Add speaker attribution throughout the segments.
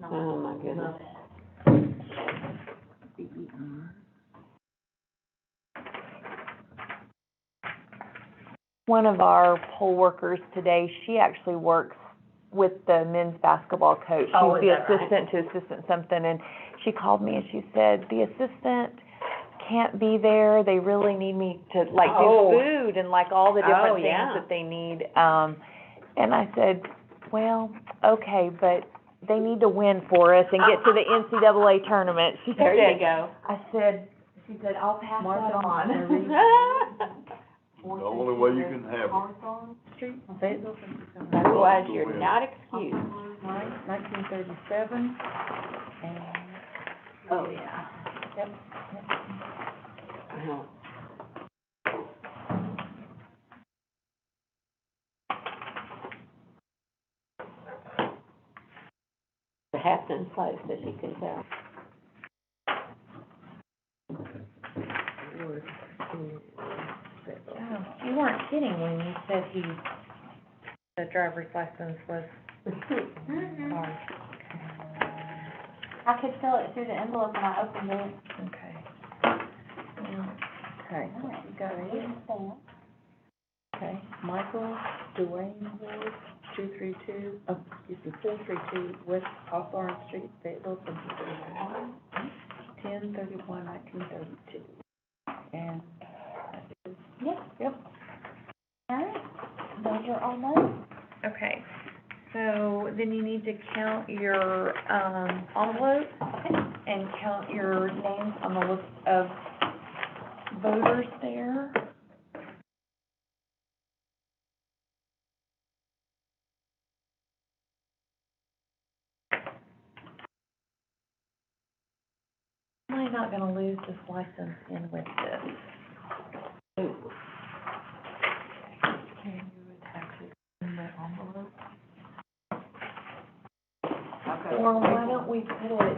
Speaker 1: Oh, my goodness.
Speaker 2: One of our poll workers today, she actually works with the men's basketball coach.
Speaker 1: Oh,
Speaker 2: She's
Speaker 1: is
Speaker 2: the
Speaker 1: that right?
Speaker 2: assistant to assistant something, and she called me and she said, the assistant can't be there, they really need me to, like,
Speaker 1: Oh.
Speaker 2: do food and, like, all the different
Speaker 1: Oh,
Speaker 2: things
Speaker 1: yeah.
Speaker 2: that they need. And I said, well, okay, but they need to win for us and get to the NCAA tournament. She
Speaker 1: There
Speaker 2: said,
Speaker 1: you go.
Speaker 2: she said, I'll pass that on.
Speaker 3: The only way you can have it.
Speaker 1: Otherwise, you're not excused.
Speaker 4: 1937, and,
Speaker 1: Oh, yeah.
Speaker 4: yep.
Speaker 1: Well, the hat's in place, as you can tell.
Speaker 2: Oh, you weren't kidding when you said the driver's license was hard.
Speaker 5: I could feel it through the envelope when I opened it.
Speaker 2: Okay.
Speaker 4: Okay, so you got it. Okay, Michael Dwayne Ward, 432 West Hawthorne Street, Fayetteville, Pennsylvania, 10/31/1932. And that is, yep.
Speaker 5: All right, those are all done.
Speaker 2: Okay, so then you need to count your, envelope and count your names on the list of voters there. Am I not gonna lose this license in with this?
Speaker 4: Can you attach it in the envelope?
Speaker 2: Or why don't we put it,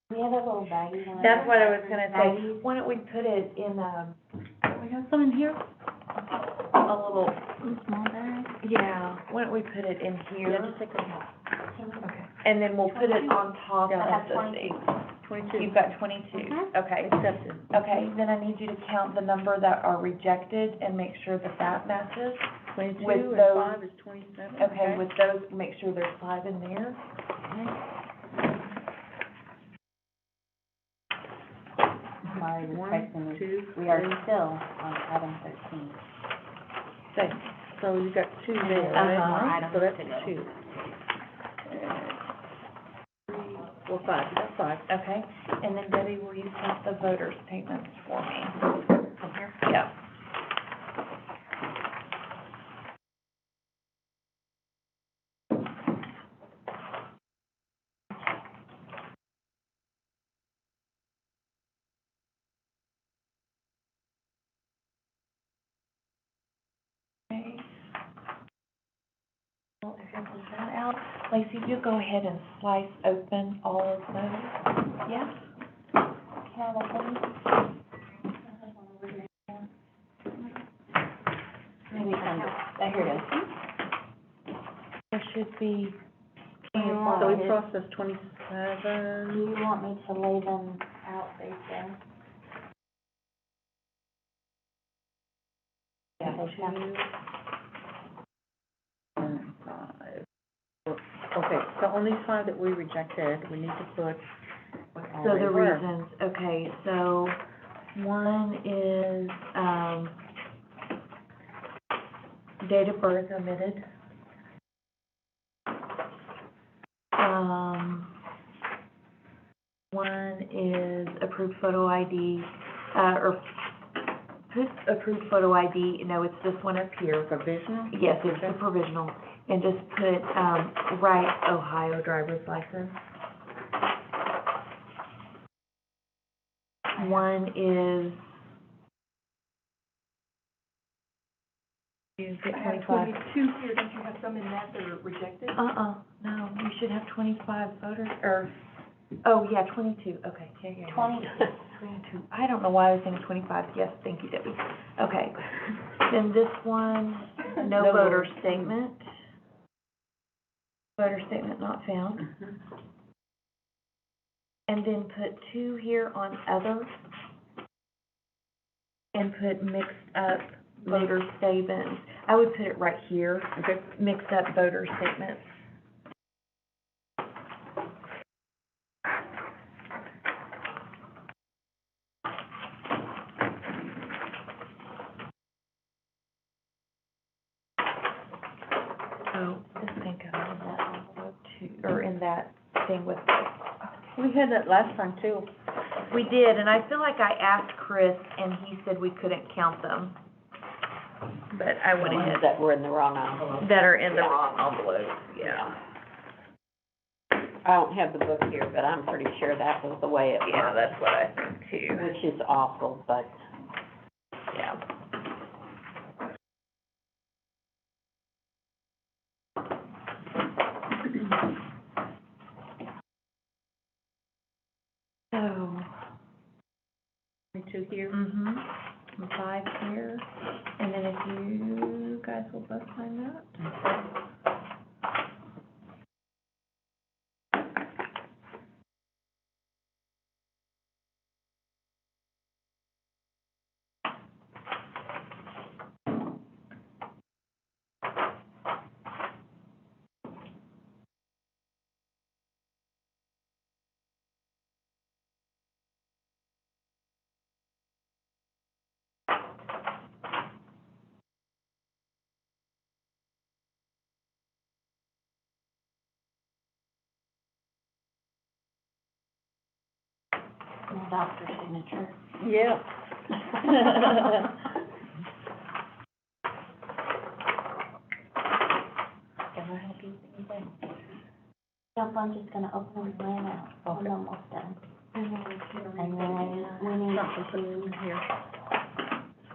Speaker 5: We have a little baggie one.
Speaker 2: that's what I was gonna say,
Speaker 5: Baggies.
Speaker 2: why don't we put it in,
Speaker 5: We have some in here,
Speaker 2: a little,
Speaker 5: small bag.
Speaker 2: yeah, why don't we put it in here?
Speaker 4: Yeah, just take it off.
Speaker 2: Okay, and then we'll put it on top
Speaker 4: Yeah,
Speaker 2: of
Speaker 5: I have
Speaker 2: the
Speaker 5: 22.
Speaker 2: thing.
Speaker 4: 22.
Speaker 2: You've got 22,
Speaker 5: Mhm.
Speaker 2: okay.
Speaker 4: Accepted.
Speaker 2: Okay, then I need you to count the number that are rejected and make sure that that matches.
Speaker 4: 22
Speaker 2: with
Speaker 4: and
Speaker 2: those-
Speaker 4: 5 is 27.
Speaker 2: Okay, with those, make sure there's 5 in there.
Speaker 5: Sorry, just
Speaker 4: One,
Speaker 5: texting me.
Speaker 4: 2,
Speaker 5: We are
Speaker 4: 3.
Speaker 5: still on item 13.
Speaker 4: So you got 2 there, right?
Speaker 5: Uh-huh.
Speaker 4: So that's 2. 3, 4, 5, you got 5.
Speaker 2: Okay, and then Debbie, will you count the voter statements for me?
Speaker 5: From here?
Speaker 2: Yeah. Okay. Well, if you'll pull that out, Lacey, you go ahead and slice open all of those. Yeah?
Speaker 5: Count them.
Speaker 2: Maybe
Speaker 5: Here it is.
Speaker 2: there should be
Speaker 5: So
Speaker 4: So we
Speaker 2: 25.
Speaker 4: processed
Speaker 5: Do
Speaker 4: 27.
Speaker 5: you want me to lay them out right there?
Speaker 2: Yeah,
Speaker 5: Okay,
Speaker 4: 2 and 5. Okay, so on these 5 that we rejected, we need to put what all
Speaker 2: So
Speaker 4: they
Speaker 2: the
Speaker 4: were.
Speaker 2: reasons, okay, so one is, date of birth omitted. One is approved photo ID, or put approved photo ID, no, it's this one up here.
Speaker 4: Provisional?
Speaker 2: Yes, it's the provisional, and just put, right Ohio driver's license. One is, you get 25.
Speaker 4: 22 here, don't you have some in that that are rejected?
Speaker 2: No, you should have 25 voters, or, oh, yeah, 22, okay, yeah.
Speaker 5: 20.
Speaker 2: 22, I don't know why I was saying 25, yes, thank you, Debbie. Okay, then this one, no voter statement. voter statement not found. And then put 2 here on other. And put mixed up voter statements. I would put it right here,
Speaker 4: Okay.
Speaker 2: mixed up voter statements. So, just think of it in that envelope too, or in that thing with,
Speaker 4: We had that last time too.
Speaker 2: we did, and I feel like I asked Chris, and he said we couldn't count them. But I
Speaker 1: The
Speaker 2: went
Speaker 1: ones
Speaker 2: ahead,
Speaker 1: that were in the wrong envelope.
Speaker 2: that are in the
Speaker 1: Yeah.
Speaker 2: wrong envelope, yeah.
Speaker 1: I don't have the book here, but I'm pretty sure that was the way it was.
Speaker 2: Yeah, that's what I think too,
Speaker 1: Which is awful, but
Speaker 2: yeah. So,
Speaker 4: 2 here.
Speaker 2: and 5 here, and then if you guys will both sign that.
Speaker 5: My doctor's signature.
Speaker 4: Yeah.
Speaker 5: Can I help you with anything? Nope, I'm just gonna open them right now. I'm
Speaker 4: Okay.
Speaker 5: almost done. And then we need
Speaker 4: Something
Speaker 5: to,
Speaker 4: here.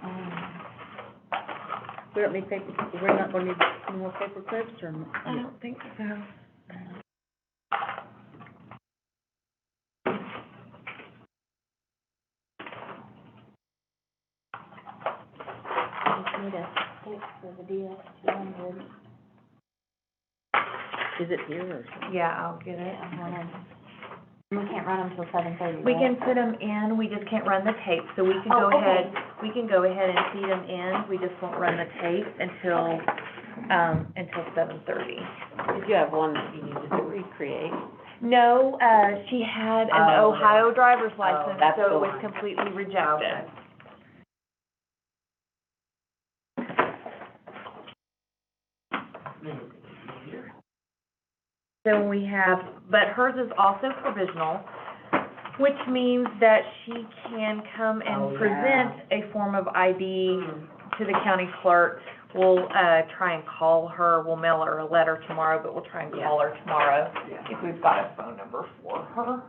Speaker 5: um,
Speaker 4: We don't need paper, we're not gonna need any more paper clips or?
Speaker 2: I don't think so.
Speaker 5: just need a fix for the DS-200.
Speaker 4: Is it here or something?
Speaker 2: Yeah, I'll get it.
Speaker 5: We can't run them till 7:30,
Speaker 2: We
Speaker 5: right?
Speaker 2: can put them in, we just can't run the tape, so we can
Speaker 5: Oh,
Speaker 2: go
Speaker 5: okay.
Speaker 2: ahead, we can go ahead and feed them in, we just won't run the tape until 7:30.
Speaker 1: did you have one that you needed to recreate?
Speaker 2: No, she had an
Speaker 1: Oh,
Speaker 2: Ohio driver's license,
Speaker 1: that's
Speaker 2: so
Speaker 1: the
Speaker 2: it was
Speaker 1: one.
Speaker 2: completely rejected. So we have, but hers is also provisional, which means that she can come and present a form of ID to the county clerk. We'll, try and call her, we'll mail her a letter tomorrow, but we'll try and call her tomorrow if we've got a phone number for her.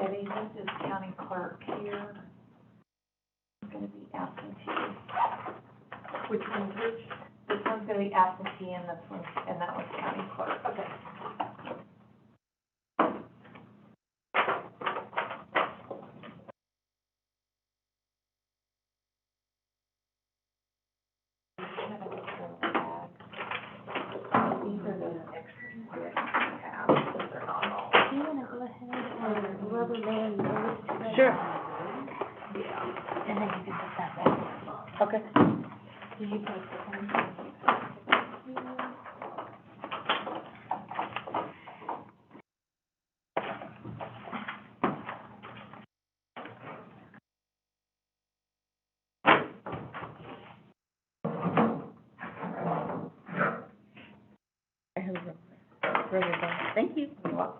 Speaker 2: Debbie, this is county clerk here. I'm gonna be absentee. Which one's which? This one's gonna be absentee and this one, and that one's county clerk. Okay. These are those extras that I have, but they're not all.
Speaker 5: Do you wanna go ahead and rubber band those together?
Speaker 4: Sure.
Speaker 2: Yeah.
Speaker 5: And then you can put that back.
Speaker 4: Okay.
Speaker 5: Did you put the one?
Speaker 4: I have a rubber band. Thank you.
Speaker 2: You're welcome.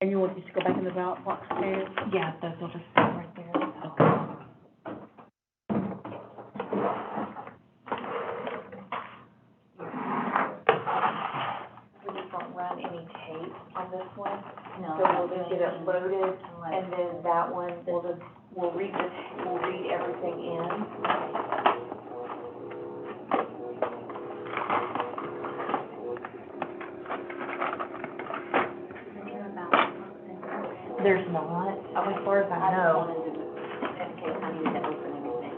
Speaker 4: And you want these to go back in the ballot box too?
Speaker 2: Yeah, those will just stay right there. don't run any tape on this one.
Speaker 5: No.
Speaker 2: So we'll just get it loaded, and then that one, we'll read everything in. There's not, as far as I know.
Speaker 5: In case I need to open anything.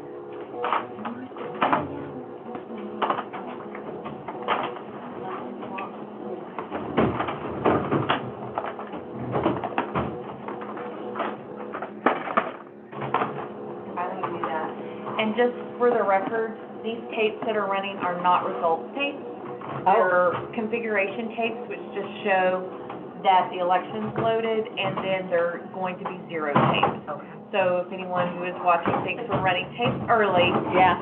Speaker 2: I can do that. And just for the record, these tapes that are running are not results tapes. They're configuration tapes, which just show that the election's loaded, and then they're going to be zero tapes.
Speaker 4: Okay.
Speaker 2: So if anyone who is watching thinks we're running tapes early,
Speaker 1: Yeah,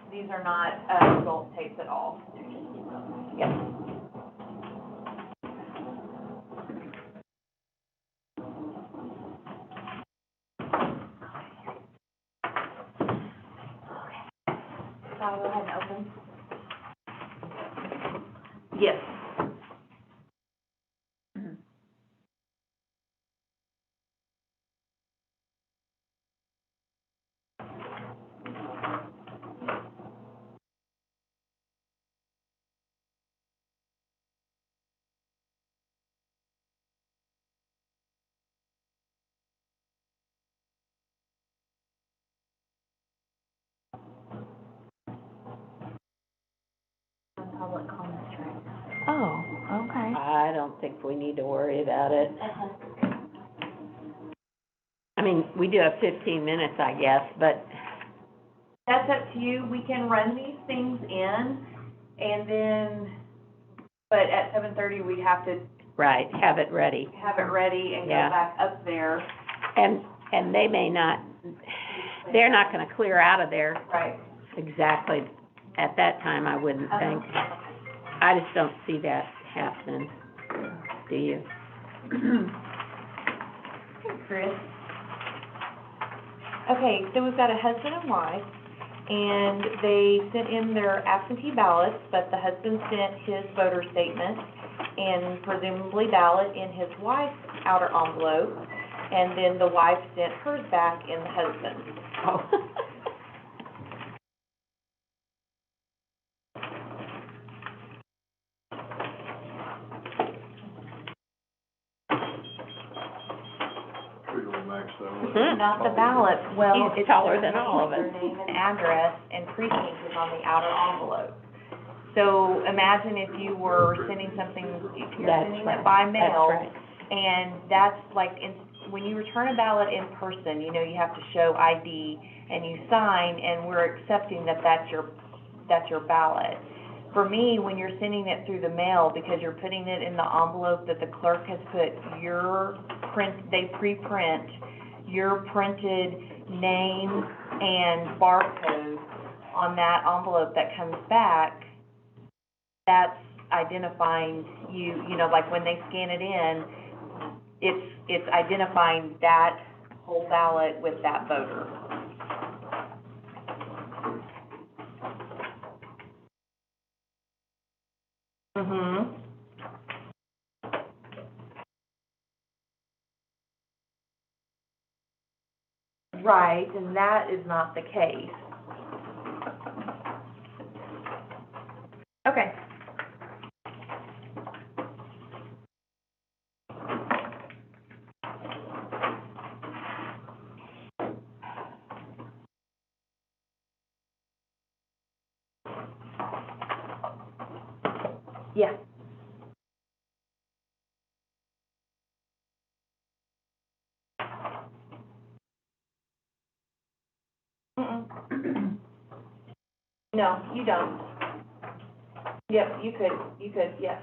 Speaker 2: these are not result tapes at all.
Speaker 1: yep.
Speaker 5: So I'll go ahead and open.
Speaker 2: Yes.
Speaker 5: Public comments right now.
Speaker 2: Oh, okay.
Speaker 1: I don't think we need to worry about it.
Speaker 5: Okay.
Speaker 1: I mean, we do have 15 minutes, I guess, but,
Speaker 2: That's up to you. We can run these things in, and then, but at 7:30, we'd have to
Speaker 1: right, have it ready.
Speaker 2: have it ready and go
Speaker 1: Yeah.
Speaker 2: back up there.
Speaker 1: And they may not, they're not gonna clear out of there
Speaker 2: Right.
Speaker 1: exactly at that time, I wouldn't think. I just don't see that happening, do you?
Speaker 2: Chris? Okay, so we've got a husband and wife, and they sent in their absentee ballots, but the husband sent his voter statement and presumably ballot in his wife's outer envelope, and then the wife sent hers back in the husband's.
Speaker 1: Oh.
Speaker 3: Pretty well maxed out.
Speaker 1: Mhm.
Speaker 2: Not the ballot, well,
Speaker 1: He's
Speaker 2: it's
Speaker 1: taller
Speaker 2: their
Speaker 1: than all of us.
Speaker 2: name, their name and address, and precinct is on the outer envelope. So imagine if you were sending something, if you're
Speaker 1: That's
Speaker 2: sending
Speaker 1: right.
Speaker 2: it by mail,
Speaker 1: That's right.
Speaker 2: and that's like, when you return a ballot in person, you know, you have to show ID, and you sign, and we're accepting that that's your ballot. For me, when you're sending it through the mail, because you're putting it in the envelope that the clerk has put they pre-print your printed name and barcode on that envelope that comes back, that's identifying you, you know, like when they scan it in, it's identifying that whole ballot with that voter. Mm-hmm. Right, and that is not the case. Okay. Yeah. Mm-mm. No, you don't. Yep, you could, yes.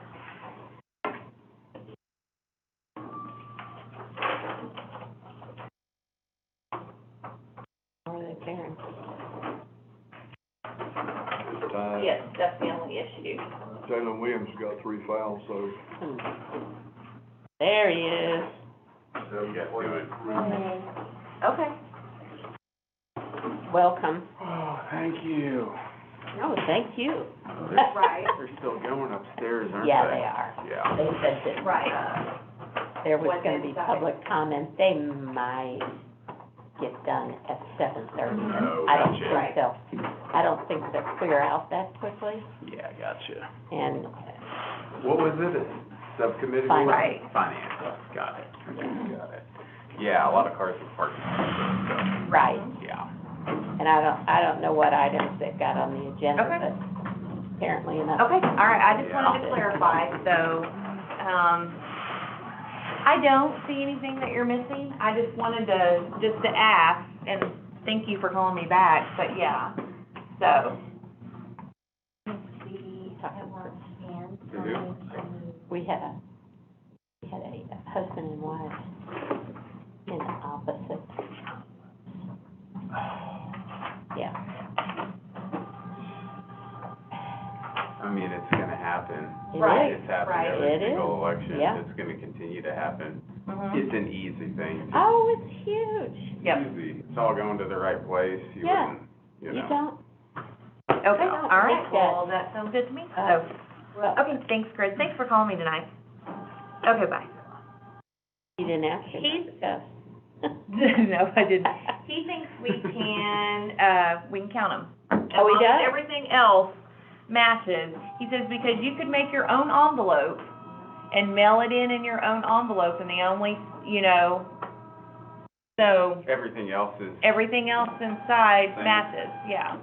Speaker 1: Or they can.
Speaker 2: Yes, that's the only issue.
Speaker 3: Jalen Williams got 3 fouls, so.
Speaker 1: There he is.
Speaker 2: Okay.
Speaker 1: Welcome.
Speaker 3: Oh, thank you.
Speaker 1: Oh, thank you.
Speaker 2: Right.
Speaker 3: They're still going upstairs, aren't they?
Speaker 1: Yeah, they are.
Speaker 3: Yeah.
Speaker 1: They said that,
Speaker 2: Right.
Speaker 1: there was
Speaker 2: What's
Speaker 1: gonna be
Speaker 2: inside?
Speaker 1: public comment, they might get done at 7:30.
Speaker 3: Oh,
Speaker 1: I don't
Speaker 3: gotcha.
Speaker 1: think they'll, I don't think they'll clear out that quickly,
Speaker 3: Yeah, gotcha.
Speaker 1: and,
Speaker 3: What was it, a subcommittee?
Speaker 1: Finance.
Speaker 2: Right.
Speaker 3: Finance, got it, got it. Yeah, a lot of cars are parked, so,
Speaker 1: right,
Speaker 3: yeah.
Speaker 1: and I don't know what items they've got on the agenda,
Speaker 2: Okay.
Speaker 1: but apparently enough.
Speaker 2: Okay, all right, I just
Speaker 3: Yeah.
Speaker 2: wanted to clarify, so, I don't see anything that you're missing. I just wanted to ask, and thank you for calling me back, but yeah, so.
Speaker 1: We had a husband and wife in opposite, yeah.
Speaker 3: I mean, it's gonna happen.
Speaker 1: It
Speaker 2: Right.
Speaker 1: is.
Speaker 3: It's happened
Speaker 2: right.
Speaker 3: every
Speaker 1: It
Speaker 3: single
Speaker 1: is.
Speaker 3: election.
Speaker 1: Yeah.
Speaker 3: It's gonna continue to happen.
Speaker 2: Mhm.
Speaker 3: It's an easy thing.
Speaker 1: Oh, it's huge.
Speaker 2: Yep.
Speaker 3: Easy. It's all going to the right place. You
Speaker 1: Yeah.
Speaker 3: wouldn't, you
Speaker 1: You
Speaker 3: know.
Speaker 1: don't,
Speaker 2: Okay,
Speaker 1: Yeah.
Speaker 2: all right,
Speaker 1: Makes sense.
Speaker 2: well, that sounds good to me,
Speaker 1: Uh,
Speaker 2: so,
Speaker 1: well,
Speaker 2: okay, thanks, Chris, thanks for calling me tonight. Okay, bye.
Speaker 1: you didn't ask him
Speaker 2: He's-
Speaker 1: to discuss.
Speaker 2: No, I didn't. He thinks we can count them.
Speaker 1: Oh, he does?
Speaker 2: Everything else matches. He says because you could make your own envelope and mail it in your own envelope, and the only, so
Speaker 3: Everything else is,
Speaker 2: everything else inside
Speaker 3: Same.
Speaker 2: matches, yeah.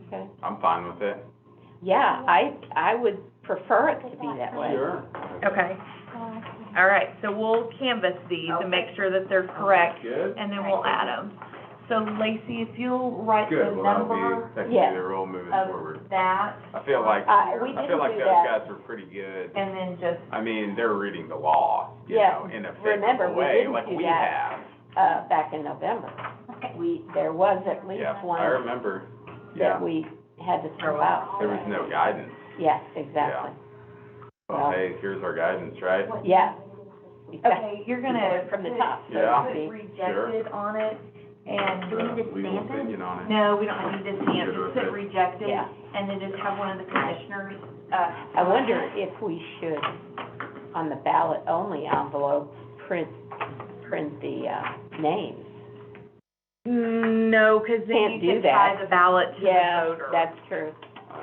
Speaker 1: Okay.
Speaker 3: I'm fine with it.
Speaker 1: Yeah, I would prefer it to be that way.
Speaker 3: Sure.
Speaker 2: Okay, all right, so we'll canvass these and make sure that they're correct,
Speaker 3: Good?
Speaker 2: and then we'll add them. So Lacey, if you'll write the
Speaker 3: Good, well, that'll
Speaker 2: number
Speaker 3: be technically
Speaker 1: Yes.
Speaker 3: the rule moving
Speaker 2: of
Speaker 3: forward.
Speaker 2: that,
Speaker 3: I feel like,
Speaker 1: We
Speaker 3: I feel like
Speaker 1: didn't do
Speaker 3: those
Speaker 1: that.
Speaker 3: guys were pretty good.
Speaker 2: and then just,
Speaker 3: I mean, they're reading the law, you
Speaker 1: Yeah.
Speaker 3: know, in a
Speaker 1: Remember,
Speaker 3: favorable
Speaker 1: we
Speaker 3: way,
Speaker 1: didn't
Speaker 3: like
Speaker 1: do
Speaker 3: we
Speaker 1: that.
Speaker 3: have.
Speaker 1: Back in November. There was at least
Speaker 3: Yeah, I
Speaker 1: one
Speaker 3: remember, yeah.
Speaker 1: that we had to throw out.
Speaker 3: There was no guidance.
Speaker 1: Yes, exactly.
Speaker 3: Well, hey, here's our guidance, right?
Speaker 1: Yeah.
Speaker 2: okay, you're gonna
Speaker 1: From the top, so to
Speaker 3: Yeah.
Speaker 2: put
Speaker 1: speak.
Speaker 2: rejected on it, and
Speaker 5: Do we need to
Speaker 3: Legal
Speaker 5: stamp it?
Speaker 3: opinion on it.
Speaker 2: no, we don't need to stamp,
Speaker 3: Good
Speaker 2: just
Speaker 3: with
Speaker 2: put
Speaker 3: it.
Speaker 2: rejected,
Speaker 1: Yeah.
Speaker 2: and then just have one of the commissioners,
Speaker 1: I wonder if we should, on the ballot only envelope, print the, names.
Speaker 2: No, 'cause then
Speaker 1: Can't
Speaker 2: you
Speaker 1: do
Speaker 2: can tie
Speaker 1: that.
Speaker 2: the ballot to the
Speaker 1: Yeah,
Speaker 2: voter.
Speaker 1: that's true.
Speaker 3: Oh,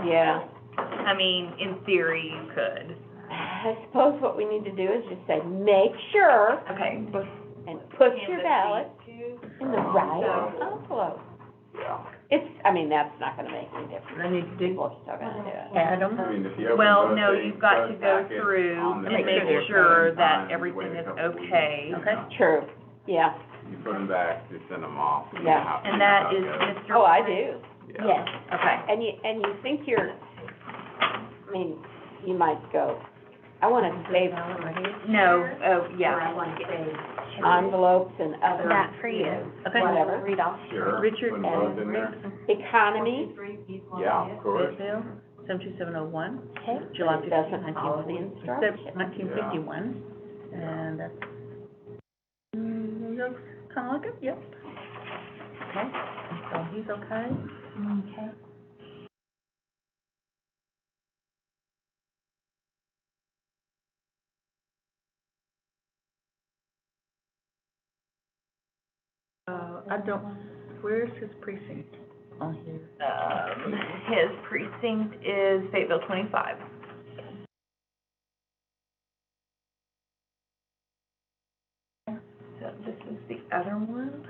Speaker 3: yeah.
Speaker 1: Yeah.
Speaker 2: I mean, in theory, you could.
Speaker 1: I suppose what we need to do is just say, make sure
Speaker 2: Okay.
Speaker 1: and put your
Speaker 2: Canvass
Speaker 1: ballot
Speaker 2: these two.
Speaker 1: in the right
Speaker 2: So-
Speaker 1: envelope.
Speaker 3: Yeah.
Speaker 1: That's not gonna make any difference.
Speaker 4: I need to
Speaker 1: People are still gonna do it.
Speaker 4: add
Speaker 3: I
Speaker 4: them.
Speaker 3: mean, if you open
Speaker 2: Well,
Speaker 3: both
Speaker 2: no,
Speaker 3: things,
Speaker 2: you've got to
Speaker 3: both
Speaker 2: go
Speaker 3: packets
Speaker 2: through
Speaker 3: on the
Speaker 2: and
Speaker 3: same
Speaker 2: make
Speaker 3: time,
Speaker 2: sure
Speaker 3: you
Speaker 2: that
Speaker 3: wait
Speaker 2: everything
Speaker 3: a
Speaker 2: is
Speaker 3: couple weeks,
Speaker 2: okay.
Speaker 3: you
Speaker 4: Okay.
Speaker 3: know.
Speaker 1: True, yeah.
Speaker 3: You put them back, you send them off. you know
Speaker 1: Yeah.
Speaker 3: how- you
Speaker 2: And
Speaker 3: know
Speaker 2: that
Speaker 3: how it
Speaker 2: is
Speaker 3: goes.
Speaker 2: Mr.
Speaker 1: Oh, I
Speaker 2: Flynn?
Speaker 1: do,
Speaker 3: Yeah.
Speaker 1: yes.
Speaker 2: Okay.
Speaker 1: And you think you might go, I wanna save
Speaker 2: No, oh, yeah.
Speaker 1: envelopes and other.
Speaker 5: That for you.
Speaker 4: Okay.
Speaker 1: Whatever.
Speaker 5: Read off.
Speaker 3: Sure.
Speaker 4: Richard
Speaker 3: Put 'em both
Speaker 1: and
Speaker 3: in there.
Speaker 1: Economy,
Speaker 3: Yeah, of course.
Speaker 4: Bill, 72701,
Speaker 1: okay,
Speaker 4: July
Speaker 1: but it doesn't
Speaker 4: 15th,
Speaker 1: follow the instructions.
Speaker 4: 1951, and that's, looks kinda like it, yep. Okay, so he's okay.
Speaker 5: Okay.
Speaker 4: I don't, where's his precinct on here?
Speaker 2: His precinct is Fayetteville 25. So this is the other one.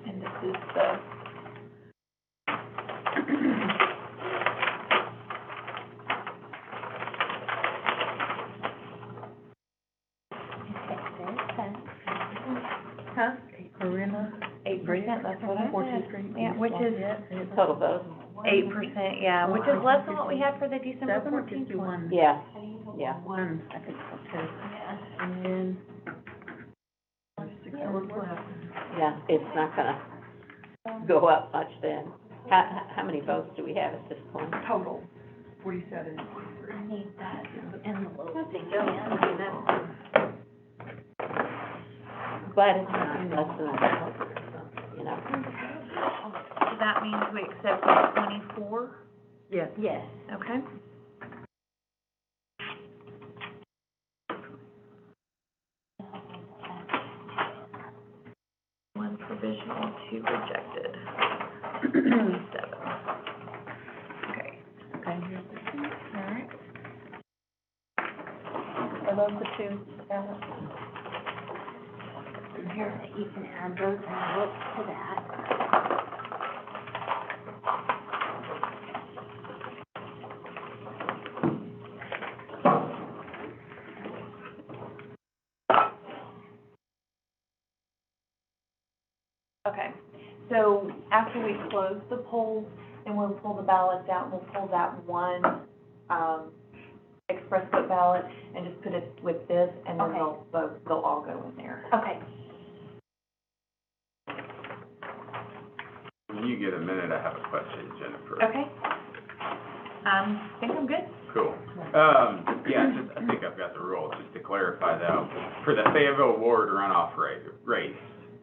Speaker 2: And this is the.
Speaker 4: Huh? Marina?
Speaker 2: 8%, that's what I
Speaker 4: Fourteenth
Speaker 2: said.
Speaker 4: Street.
Speaker 2: Yeah, which is
Speaker 1: Total vote,
Speaker 2: 8%, yeah, which is less than what we had for the December
Speaker 4: 7 or
Speaker 2: 14th one.
Speaker 4: 51?
Speaker 1: yeah, yeah.
Speaker 4: One, I think so too. And then.
Speaker 1: Yeah, it's not gonna go up much then. How many votes do we have at this point?
Speaker 4: Total, 47.
Speaker 5: I need that envelope thing,
Speaker 1: but it's not less than a vote or something, you know?
Speaker 2: So that means we accepted 24,
Speaker 4: Yes.
Speaker 1: Yes.
Speaker 2: okay? One provisional, 2 rejected. 27. Okay,
Speaker 4: Okay, here's the two.
Speaker 2: all right.
Speaker 4: Are those the two ballots?
Speaker 5: And here, you can add those envelopes to that.
Speaker 2: Okay, so after we close the polls, then we'll pull the ballots out, and we'll pull that one, express vote ballot, and just put it with this, and then
Speaker 5: Okay.
Speaker 2: they'll all go in there.
Speaker 5: Okay.
Speaker 3: When you get a minute, I have a question, Jennifer.
Speaker 2: Okay. I think I'm good.
Speaker 3: Cool. Yeah, just, I think I've got the rule, just to clarify though, for the Fayetteville Ward runoff race,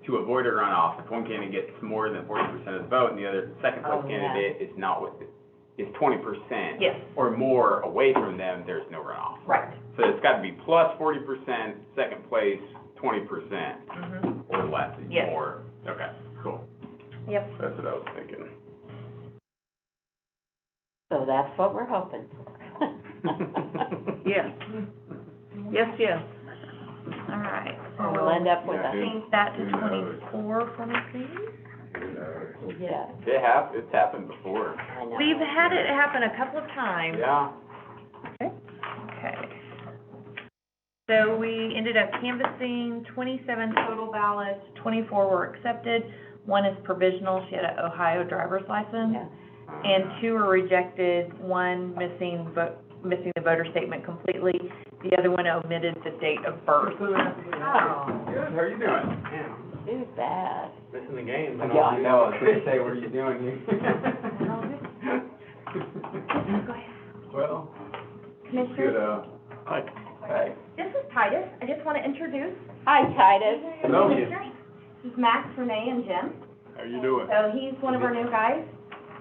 Speaker 3: to avoid a runoff, if one candidate gets more than 40% of the vote and the other second place
Speaker 1: Oh, yeah.
Speaker 3: candidate is not with it, is 20%.
Speaker 2: Yes.
Speaker 3: Or more away from them, there's no runoff.
Speaker 2: Right.
Speaker 3: So it's gotta be plus 40%, second place 20%,
Speaker 2: Mm-hmm.
Speaker 3: or less,
Speaker 2: Yes.
Speaker 3: more. Okay, cool.
Speaker 2: Yep.
Speaker 3: That's what I was thinking.
Speaker 1: So that's what we're hoping for.
Speaker 4: Yes. Yes, yes.
Speaker 2: All right.
Speaker 1: And we'll end up with
Speaker 3: Yeah.
Speaker 1: a,
Speaker 2: Change that to
Speaker 3: Who knows?
Speaker 2: 24 for me, please.
Speaker 1: yeah,
Speaker 3: It's happened before.
Speaker 1: I know.
Speaker 2: We've had it happen a couple of times.
Speaker 3: Yeah.
Speaker 2: Okay. So we ended up canvassing 27 total ballots, 24 were accepted, 1 is provisional, she had an Ohio driver's license,
Speaker 1: Yeah.
Speaker 2: and 2 were rejected, 1 missing the voter statement completely, the other one omitted the date of birth.
Speaker 3: Oh, good, how are you doing?
Speaker 1: Too bad.
Speaker 3: Missing the game.
Speaker 1: Yeah.
Speaker 3: I know, I was gonna say, what are you doing here?
Speaker 2: Go ahead.
Speaker 3: Well,
Speaker 5: Commissioner,
Speaker 3: good, hey.
Speaker 5: this is Titus. I just want to introduce.
Speaker 1: Hi, Titus.
Speaker 3: Hello.
Speaker 5: Commissioners. This is Max, Renee, and Jim.
Speaker 3: How you doing?
Speaker 5: So he's one of our new guys.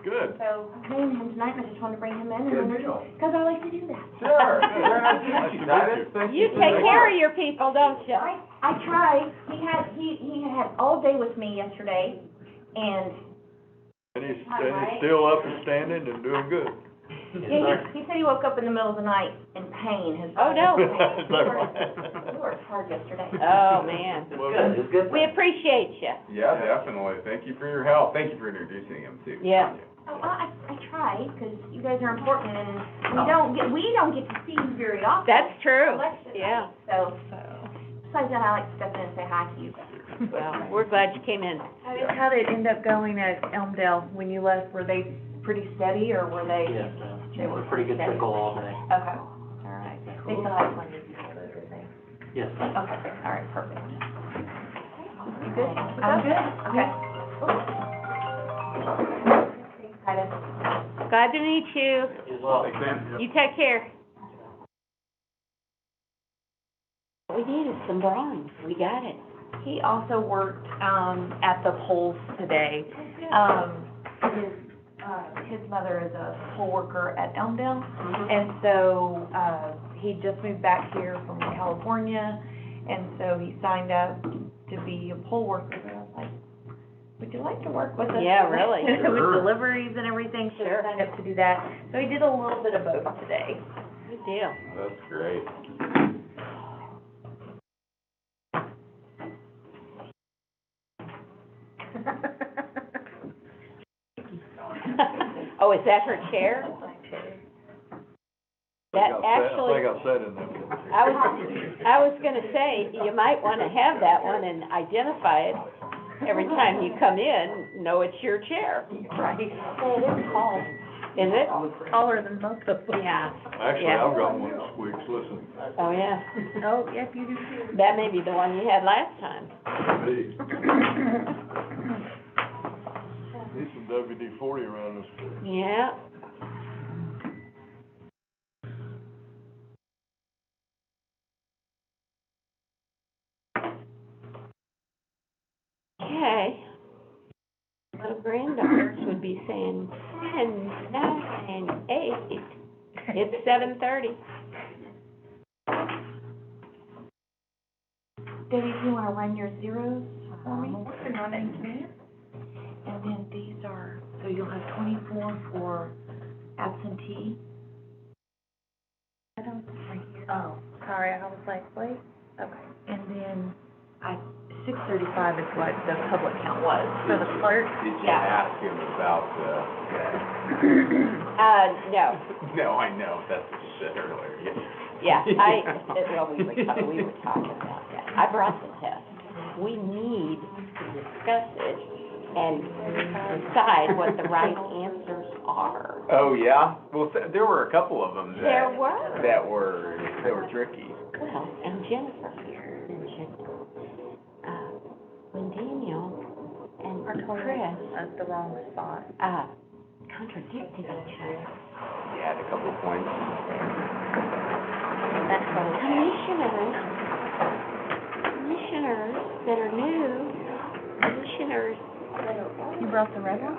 Speaker 3: Good.
Speaker 5: So I'm naming him tonight, and I just wanted to bring him in and
Speaker 3: Good
Speaker 5: introduce,
Speaker 3: deal.
Speaker 5: because I like to do that.
Speaker 3: Sure. Very nice to meet you, Titus. Thank
Speaker 1: You take care of your people, don't you?
Speaker 5: I tried. He had all day with me yesterday, and
Speaker 6: And he's still up and standing and doing good.
Speaker 5: he said he woke up in the middle of the night in pain. His
Speaker 1: Oh, no.
Speaker 6: Is that right?
Speaker 5: He worked hard yesterday.
Speaker 1: Oh, man.
Speaker 6: Well,
Speaker 3: It's good.
Speaker 1: We appreciate you.
Speaker 3: Yeah, definitely. Thank you for your help. Thank you for introducing him too.
Speaker 1: Yeah.
Speaker 5: Oh, well, I try, because you guys are important, and we don't get to see you very often.
Speaker 1: That's true.
Speaker 5: Election
Speaker 1: Yeah.
Speaker 5: night. So, besides that, I like to step in and say hi to you guys.
Speaker 1: Well, we're glad you came in.
Speaker 2: How did it end up going at Elmdale when you left? Were they pretty steady, or were they?
Speaker 7: Yes,
Speaker 2: They were
Speaker 7: pretty good
Speaker 2: steady.
Speaker 7: trickle all day.
Speaker 2: Okay, all right. They still have plenty of people there, do they?
Speaker 7: Yes.
Speaker 2: Okay, all right, perfect. You good? I'm good, okay. Titus.
Speaker 1: Glad to meet you.
Speaker 7: You as well.
Speaker 3: Thanks, man.
Speaker 1: You take care. We needed some bronze. We got it.
Speaker 2: He also worked, at the polls today. His mother is a poll worker at Elmdale, and so, he just moved back here from California, and so he signed up to be a poll worker. And I was like, would you like to work with us?
Speaker 1: Yeah, really.
Speaker 3: Sure.
Speaker 2: With deliveries and everything, so he
Speaker 1: Sure.
Speaker 2: signed up to do that. So he did a little bit of both today.
Speaker 1: Good deal.
Speaker 3: That's great.
Speaker 1: Oh, is that her chair? That
Speaker 6: I
Speaker 1: actually,
Speaker 6: think I said in there.
Speaker 1: I was gonna say, you might wanna have that one and identify it every time you come in, know it's your chair.
Speaker 2: Right.
Speaker 1: Well, it is tall. Is it?
Speaker 2: Taller than most of them.
Speaker 1: Yeah.
Speaker 6: Actually,
Speaker 1: Yeah.
Speaker 6: I've got one that squeaks, listen.
Speaker 1: Oh, yeah.
Speaker 2: Oh, yep, you do too.
Speaker 1: That may be the one you had last time.
Speaker 6: Hey. Need some WD-40 around this place.
Speaker 1: Yeah. be saying 10, 9, 8. It's 7:30.
Speaker 5: Debbie, do you wanna run your zeros for me?
Speaker 2: I'm working on it.
Speaker 5: And then these are, so you'll have 24 for absentee.
Speaker 4: I don't,
Speaker 5: Right here.
Speaker 2: Oh, sorry, I was like, wait, okay. And then 635 is what the public count was for the clerk.
Speaker 3: Did you
Speaker 1: Yeah.
Speaker 3: ask him about,
Speaker 1: No,
Speaker 3: No, I know, that's what you said earlier, yes.
Speaker 1: yeah, we were talking about that. I brought the test. We need to discuss it and decide what the right answers are.
Speaker 3: Oh, yeah? Well, there were a couple of them
Speaker 1: There were.
Speaker 3: that were tricky.
Speaker 1: Well, and Jennifer mentioned, when Daniel and Chris,
Speaker 2: That's the wrong spot.
Speaker 1: contradicted each other.
Speaker 3: You had a couple of points.
Speaker 2: That's
Speaker 1: Commissioners that are new, commissioners.
Speaker 2: You brought the red one?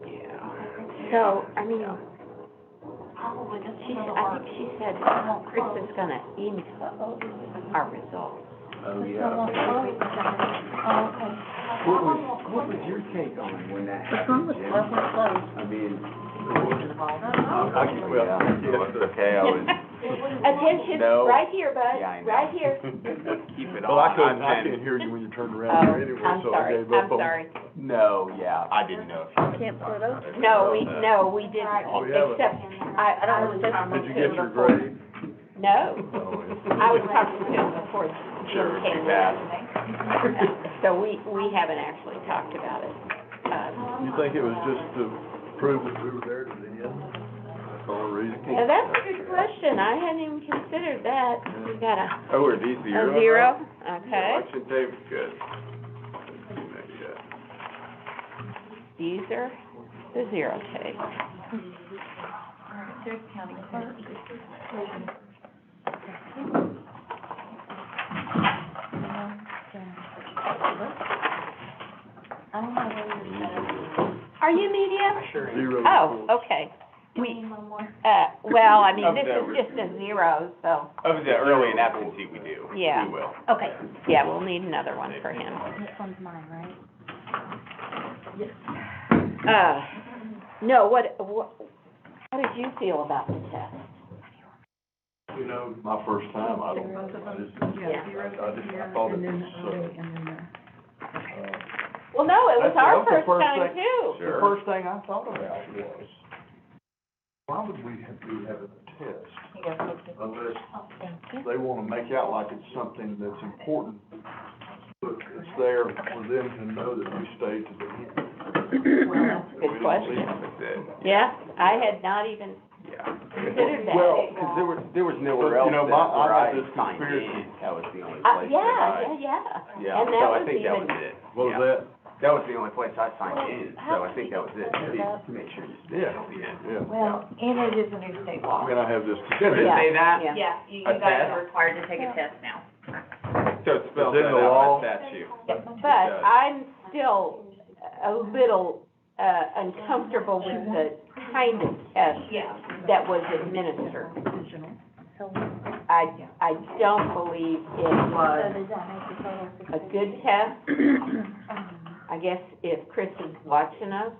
Speaker 3: Yeah.
Speaker 1: So, I mean, I think she said Chris is gonna email our results.
Speaker 3: Oh, yeah. What was your take on when that happened, Jim? I mean, it's okay, I was,
Speaker 1: Attention,
Speaker 3: No.
Speaker 1: right here, bud,
Speaker 3: yeah, I know.
Speaker 1: right here.
Speaker 3: Keep it
Speaker 6: Well, I
Speaker 3: on
Speaker 6: can't
Speaker 3: content.
Speaker 6: hear you when you turned
Speaker 1: Oh,
Speaker 6: around there anyway,
Speaker 1: I'm
Speaker 6: so I
Speaker 1: sorry,
Speaker 6: gave up
Speaker 1: I'm
Speaker 6: on.
Speaker 1: sorry.
Speaker 3: No, yeah, I didn't know if you.
Speaker 2: Can't split open.
Speaker 1: No, we didn't,
Speaker 6: Oh, yeah, but-
Speaker 1: except, I was talking
Speaker 6: Did you
Speaker 1: to
Speaker 6: get
Speaker 1: him
Speaker 6: your
Speaker 1: before.
Speaker 6: grade?
Speaker 1: No,
Speaker 6: Oh,
Speaker 1: I was talking to him before
Speaker 3: Sure,
Speaker 1: Jim
Speaker 3: would be
Speaker 1: came
Speaker 3: bad.
Speaker 1: in. So we haven't actually talked about it.
Speaker 6: You think it was just to prove that we were there to the end? That's all the reason?
Speaker 1: Now, that's a good question, I hadn't even considered that. We got a
Speaker 3: Oh, are these zeros?
Speaker 1: zero, okay.
Speaker 3: Election tape's good. Maybe,
Speaker 1: These are the zero tape.
Speaker 5: There's county clerk. I don't know where you're at.
Speaker 1: Are you medium?
Speaker 3: Sure.
Speaker 6: Zero.
Speaker 1: Oh, okay.
Speaker 5: Do you need one more?
Speaker 1: Well, I mean,
Speaker 3: Of
Speaker 1: this
Speaker 3: the-
Speaker 1: is just a zero, so,
Speaker 3: Of the early and absentee, we do.
Speaker 1: Yeah.
Speaker 3: We will.
Speaker 1: okay, yeah, we'll need another one for him.
Speaker 5: This one's mine, right?
Speaker 1: No, what, how did you feel about the test?
Speaker 6: You know, my first time, I don't, I just, I thought it was,
Speaker 1: Well, no, it was
Speaker 6: That's-
Speaker 1: our
Speaker 6: that's the
Speaker 1: first
Speaker 6: first
Speaker 1: time
Speaker 6: thing-
Speaker 1: too.
Speaker 6: the first thing I thought about was, why would we be having a test? Unless they wanna make out like it's something that's important, but it's there for them to know that we stayed to the end.
Speaker 1: Good question.
Speaker 3: That's it.
Speaker 1: Yeah, I had not even
Speaker 3: Yeah.
Speaker 1: considered that.
Speaker 3: Well, because there was nowhere
Speaker 6: But,
Speaker 3: else
Speaker 6: you know,
Speaker 3: that
Speaker 6: I
Speaker 3: where
Speaker 6: got
Speaker 3: I
Speaker 6: this
Speaker 3: signed
Speaker 6: conspiracy.
Speaker 3: in. That was the only place
Speaker 1: Yeah,
Speaker 3: that
Speaker 1: yeah.
Speaker 3: I,
Speaker 1: And that
Speaker 3: so I
Speaker 1: was
Speaker 3: think that
Speaker 1: even-
Speaker 3: was it.
Speaker 6: What was
Speaker 3: Yeah.
Speaker 6: that?
Speaker 3: That was the only place I signed in, so I think that was it. To make sure you stay
Speaker 6: Yeah,
Speaker 3: till the end.
Speaker 6: yeah.
Speaker 2: Well, and it is a new state law.
Speaker 6: I mean, I have this.
Speaker 3: Did it
Speaker 1: Yeah.
Speaker 3: say that?
Speaker 1: Yeah.
Speaker 2: Yeah, you
Speaker 3: A
Speaker 2: guys
Speaker 3: test?
Speaker 2: are required to take a test now.
Speaker 3: So it spells
Speaker 6: It's
Speaker 3: that
Speaker 6: in the law.
Speaker 3: out by statute.
Speaker 1: But I'm still a little, uncomfortable with the kind of test that was administered. I don't believe it
Speaker 5: So
Speaker 1: was
Speaker 5: does that make the total
Speaker 1: a good test. I guess if Chris is watching us,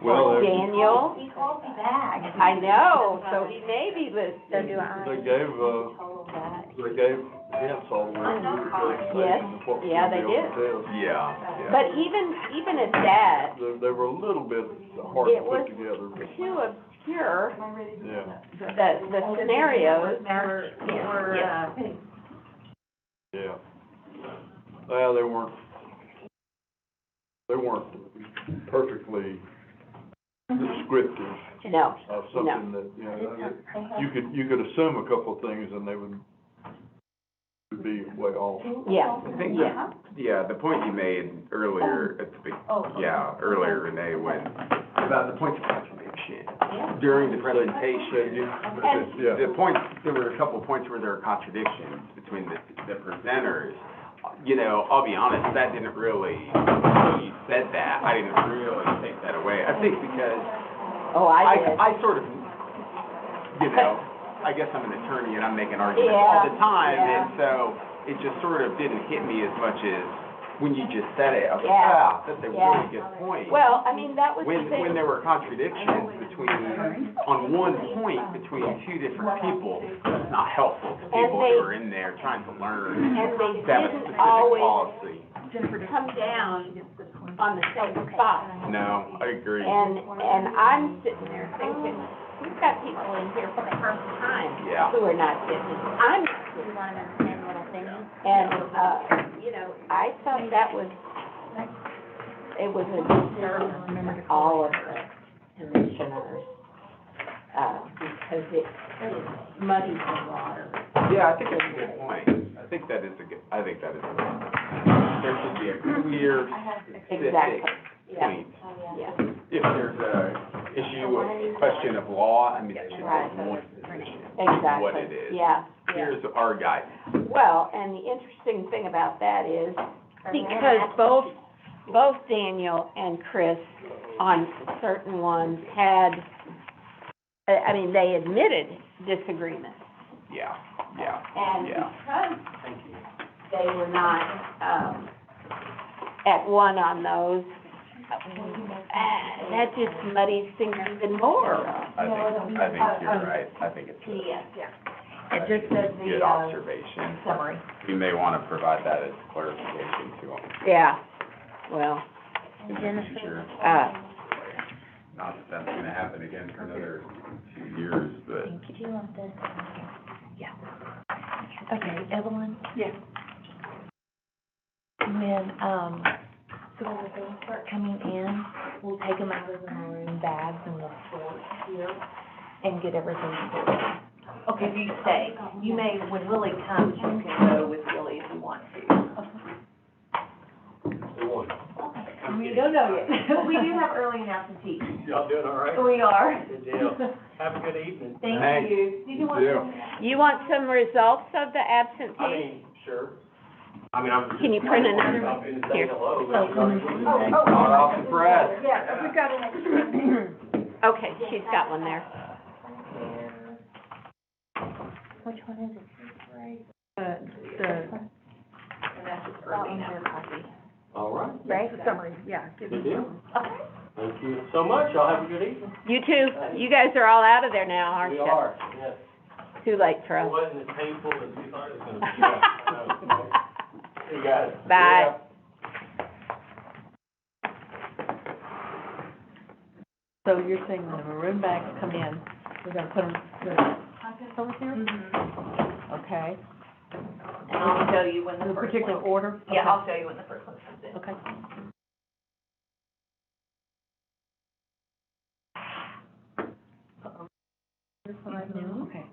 Speaker 6: Well,
Speaker 1: or
Speaker 6: they-
Speaker 1: Daniel,
Speaker 5: He called me back.
Speaker 1: I know, so he may be listening.
Speaker 6: They gave, they gave hints all the way through the presentation
Speaker 1: Yes,
Speaker 6: of what was
Speaker 1: yeah,
Speaker 6: gonna be
Speaker 1: they
Speaker 6: on the test.
Speaker 3: Yeah,
Speaker 1: But even at that,
Speaker 6: They were a little bit hard to
Speaker 1: it was
Speaker 6: put together, but,
Speaker 1: too obscure,
Speaker 6: yeah,
Speaker 1: the scenarios.
Speaker 6: yeah. Well, they weren't perfectly descriptive
Speaker 1: No,
Speaker 6: of something that, you know, that you could assume a couple of things and they would be way off.
Speaker 1: yeah,
Speaker 3: I think
Speaker 1: yeah.
Speaker 3: yeah, the point you made earlier at the earlier, Renee, when, about the points of contradiction. During the presentation,
Speaker 6: Yeah.
Speaker 3: the points, there were a couple of points where there were contradictions between the presenters. You know, I'll be honest, that didn't really lead I didn't really take that away. I think because
Speaker 1: Oh, I did.
Speaker 3: I sort of, you know, I guess I'm an attorney and I'm making arguments all the time,
Speaker 1: Yeah.
Speaker 3: and so it just sort of didn't hit me as much as when you just said it. I was like,
Speaker 1: Yeah.
Speaker 3: that's a
Speaker 1: Yeah.
Speaker 3: really good point.
Speaker 1: Well, I mean, that was the
Speaker 3: When
Speaker 1: thing.
Speaker 3: there were contradictions on one point between two different people, it's not helpful to people
Speaker 1: they-
Speaker 3: who are in there trying to learn
Speaker 1: And they
Speaker 3: to have a
Speaker 1: didn't
Speaker 3: specific
Speaker 1: always
Speaker 3: policy.
Speaker 1: come down on the same spot.
Speaker 3: No, I agree.
Speaker 1: And I'm sitting there thinking, we've got people in here for the first time
Speaker 3: Yeah.
Speaker 1: who are not getting, I'm,
Speaker 5: You want to understand little things?
Speaker 1: and, you know, I thought that was, it was a disservice to all of the commissioners, because it muddies the water.
Speaker 3: Yeah, I think it's a good point. I think that is a good point. There should be a clear, specific
Speaker 1: Exactly, yeah,
Speaker 3: point.
Speaker 1: yeah.
Speaker 3: If there's a issue, a question of law, I mean, there should
Speaker 1: Right.
Speaker 3: be more specific
Speaker 1: Exactly.
Speaker 3: what it is.
Speaker 1: Yeah, yeah.
Speaker 3: Here's our guide.
Speaker 1: Well, and the interesting thing about that is, because both Daniel and Chris on certain ones had, I mean, they admitted disagreement.
Speaker 3: Yeah.
Speaker 1: And
Speaker 3: Yeah.
Speaker 1: because they were not, at one on those, that just muddies things even more.
Speaker 3: I think you're right. I think it's a
Speaker 2: It just says
Speaker 3: good observation.
Speaker 2: summary.
Speaker 3: We may want to provide that as clarification to them
Speaker 1: Yeah, well,
Speaker 3: in the future. Not that that's gonna happen again for another 2 years, but.
Speaker 5: Do you want this? Yeah. Okay, Evelyn?
Speaker 2: Yeah.
Speaker 5: When, so when they start coming in, we'll take them out of the maroon bags and we'll sort here and get everything sorted.
Speaker 2: Okay, if you stay, you may, when Willie comes, you can go with Willie if you want to. We don't know yet, but we do have early and absentee.
Speaker 7: Y'all doing all right?
Speaker 2: We are.
Speaker 7: Good deal. Have a good evening.
Speaker 2: Thank
Speaker 3: Thanks.
Speaker 2: you. Did you want
Speaker 3: You
Speaker 2: to?
Speaker 1: you want some results of the
Speaker 7: I
Speaker 1: absentee?
Speaker 7: mean, sure. I mean, I'm just.
Speaker 1: Can you print another one?
Speaker 7: I've been saying
Speaker 1: Here.
Speaker 7: hello, but
Speaker 3: Not off the press.
Speaker 2: Yeah, we got an extra.
Speaker 1: Okay, she's got one there.
Speaker 5: Which one is it?
Speaker 2: That one's your copy.
Speaker 7: all right.
Speaker 5: Right?
Speaker 2: Summary, yeah.
Speaker 7: Good deal. Thank you so much. Y'all have a good evening.
Speaker 1: You too. You guys are all out of there now, aren't
Speaker 7: We
Speaker 1: you?
Speaker 7: are, yes.
Speaker 1: Too late for
Speaker 7: It
Speaker 1: us.
Speaker 7: wasn't as painful as we thought it was gonna be. You got it.
Speaker 1: Bye.
Speaker 4: So you're saying when the maroon bags come in, we're gonna put them, over here? Okay.
Speaker 2: And I'll show you when the
Speaker 4: In a
Speaker 2: first
Speaker 4: particular
Speaker 2: one.
Speaker 4: order?
Speaker 2: Yeah,
Speaker 4: Okay.
Speaker 2: I'll show you when the first one comes in.
Speaker 4: Okay. Okay.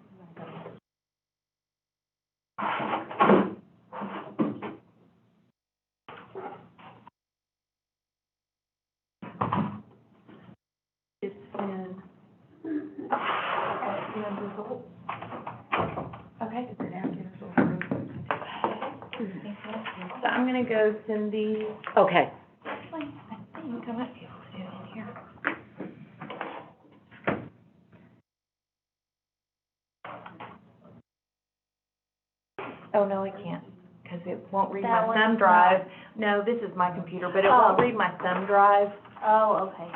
Speaker 4: It's in.
Speaker 2: Okay.
Speaker 4: Is it after this order?
Speaker 2: So I'm gonna go send these.
Speaker 1: Okay.
Speaker 2: Actually, I think I might be able to do it in here. Oh, no, I can't, because it won't read
Speaker 5: That
Speaker 2: my
Speaker 5: one's
Speaker 2: thumb drive. No, this is my computer, but it won't read my thumb drive.
Speaker 5: Oh, okay.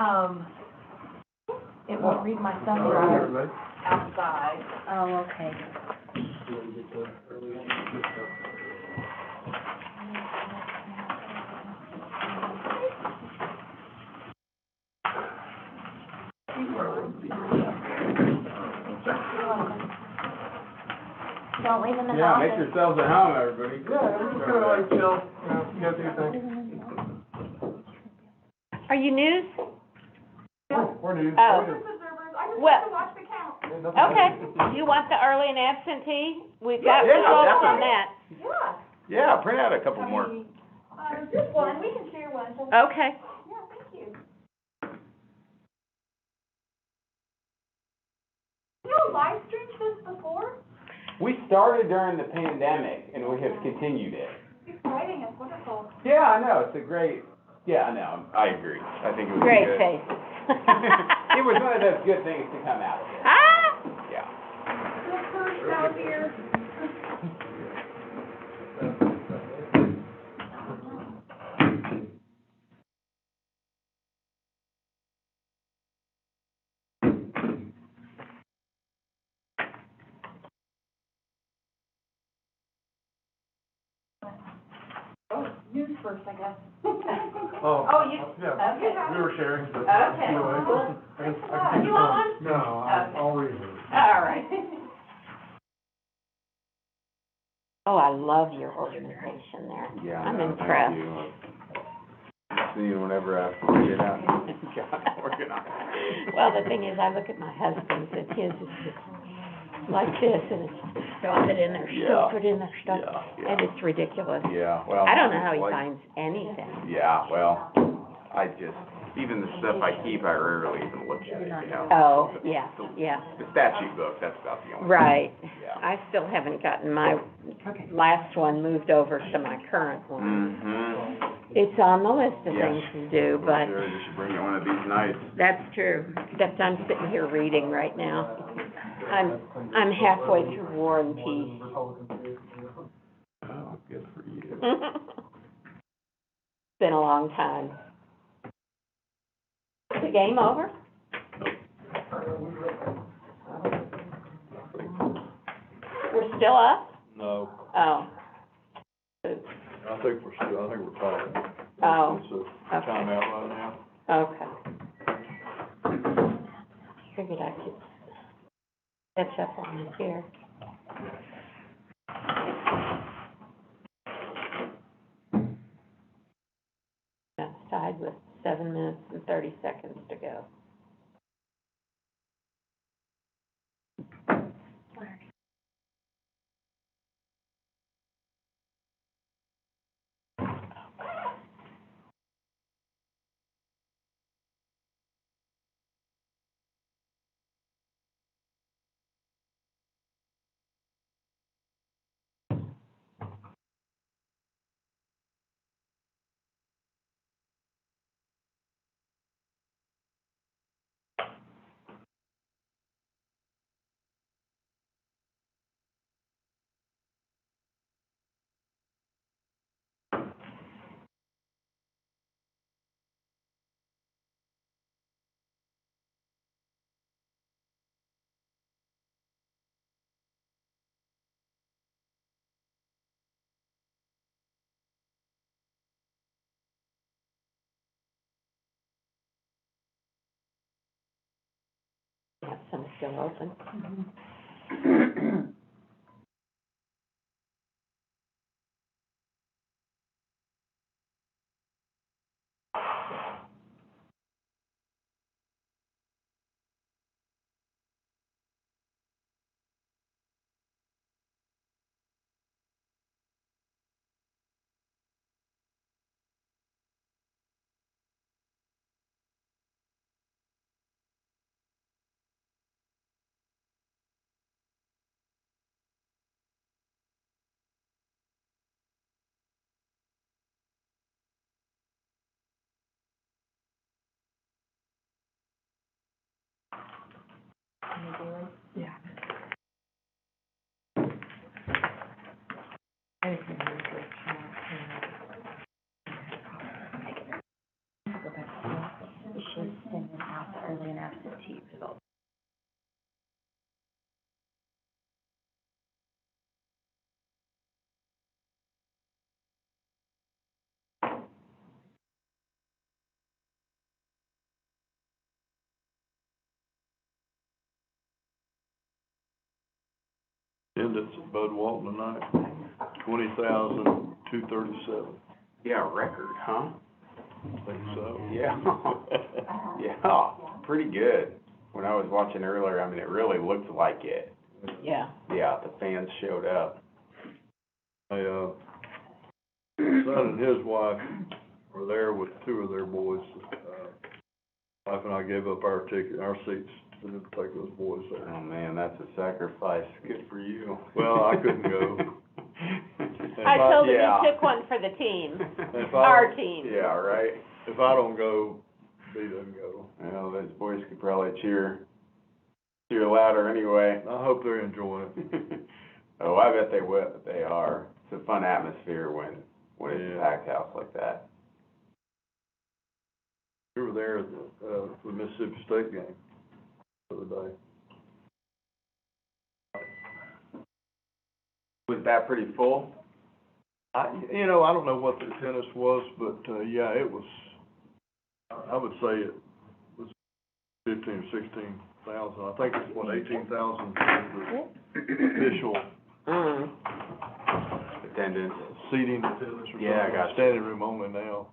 Speaker 2: It won't read my thumb drive outside.
Speaker 5: Oh, okay. Don't leave them in the
Speaker 3: Yeah,
Speaker 5: office.
Speaker 3: make yourselves at home, everybody.
Speaker 1: Are you news?
Speaker 6: We're new.
Speaker 1: Oh. Well, okay. You want the early and absentee? We've got
Speaker 3: Yeah,
Speaker 1: results on
Speaker 3: definitely.
Speaker 1: that.
Speaker 3: Yeah, print out a couple more.
Speaker 2: Just one, we can share one.
Speaker 1: Okay.
Speaker 2: You live streamed this before?
Speaker 3: We started during the pandemic and we have continued it.
Speaker 2: Exciting, it's wonderful.
Speaker 3: Yeah, I know, it's a great Yeah, no, I agree. I think it was
Speaker 1: Great
Speaker 3: good.
Speaker 1: face.
Speaker 3: It was one of those good things to come out of it.
Speaker 1: Ah!
Speaker 3: Yeah.
Speaker 6: Oh, yeah, we were sharing, but anyway.
Speaker 1: You on?
Speaker 6: No, I'll read it.
Speaker 1: All right. Oh, I love your organization there.
Speaker 3: Yeah,
Speaker 1: I'm
Speaker 3: no,
Speaker 1: impressed.
Speaker 3: thank you. See you whenever I get out and organize.
Speaker 1: Well, the thing is, I look at my husband's, and his is just like this, and it's stuff it in there, stuff it in there, stuff,
Speaker 3: Yeah,
Speaker 1: and it's ridiculous.
Speaker 3: yeah, well.
Speaker 1: I don't know how he
Speaker 3: like-
Speaker 1: finds anything.
Speaker 3: Yeah, well, I just, even the stuff I keep, I rarely even look at it, you know?
Speaker 1: Oh, yeah, yeah,
Speaker 3: The statute book, that's about the only.
Speaker 1: right.
Speaker 3: Yeah.
Speaker 1: I still haven't gotten my last one moved over to my current one.
Speaker 3: Mm-hmm.
Speaker 1: It's on the list of
Speaker 3: Yeah.
Speaker 1: things to do, but
Speaker 3: Sure, you should bring it one of these nights.
Speaker 1: that's true, except I'm sitting here reading right now. I'm halfway through War and Peace.
Speaker 3: Oh, good for you.
Speaker 1: It's been a long time. Is the game over? We're still up?
Speaker 6: No,
Speaker 1: Oh.
Speaker 6: I think we're talking.
Speaker 1: Oh,
Speaker 6: It's a
Speaker 1: okay.
Speaker 6: timeout right now.
Speaker 1: Okay. Figured I could catch up on it here. Outside with 7 minutes and 30 seconds to go. Yeah, some still open.
Speaker 5: We should send them out the early and absentee results.
Speaker 6: Attendance at Bud Walton tonight, 20,237.
Speaker 3: Yeah, record, huh?
Speaker 6: I think so.
Speaker 3: Yeah. Yeah, pretty good. When I was watching earlier, I mean, it really looked like it.
Speaker 1: Yeah.
Speaker 3: Yeah, the fans showed up.
Speaker 6: My, son and his wife were there with two of their boys. Wife and I gave up our seats to take those boys there.
Speaker 3: Oh, man, that's a sacrifice. Good for you.
Speaker 6: Well, I couldn't go.
Speaker 1: I told him
Speaker 3: Yeah.
Speaker 1: you took one for the team,
Speaker 6: If
Speaker 1: our team.
Speaker 3: Yeah, right.
Speaker 6: if I don't go, B doesn't go.
Speaker 3: Well, those boys could probably cheer louder anyway.
Speaker 6: I hope they're enjoying it.
Speaker 3: Oh, I bet they will, they are. It's a fun atmosphere when it's a
Speaker 6: Yeah.
Speaker 3: packed house like that.
Speaker 6: We were there at the Mississippi State game the other day.
Speaker 3: Was that pretty full?
Speaker 6: I don't know what the attendance was, but, yeah, it was, I would say it was 15 or 16,000. I think it's what, 18,000 for the official
Speaker 3: Attendance.
Speaker 6: seating attendance or
Speaker 3: Yeah, I
Speaker 6: something.
Speaker 3: got you.
Speaker 6: Standing room only now.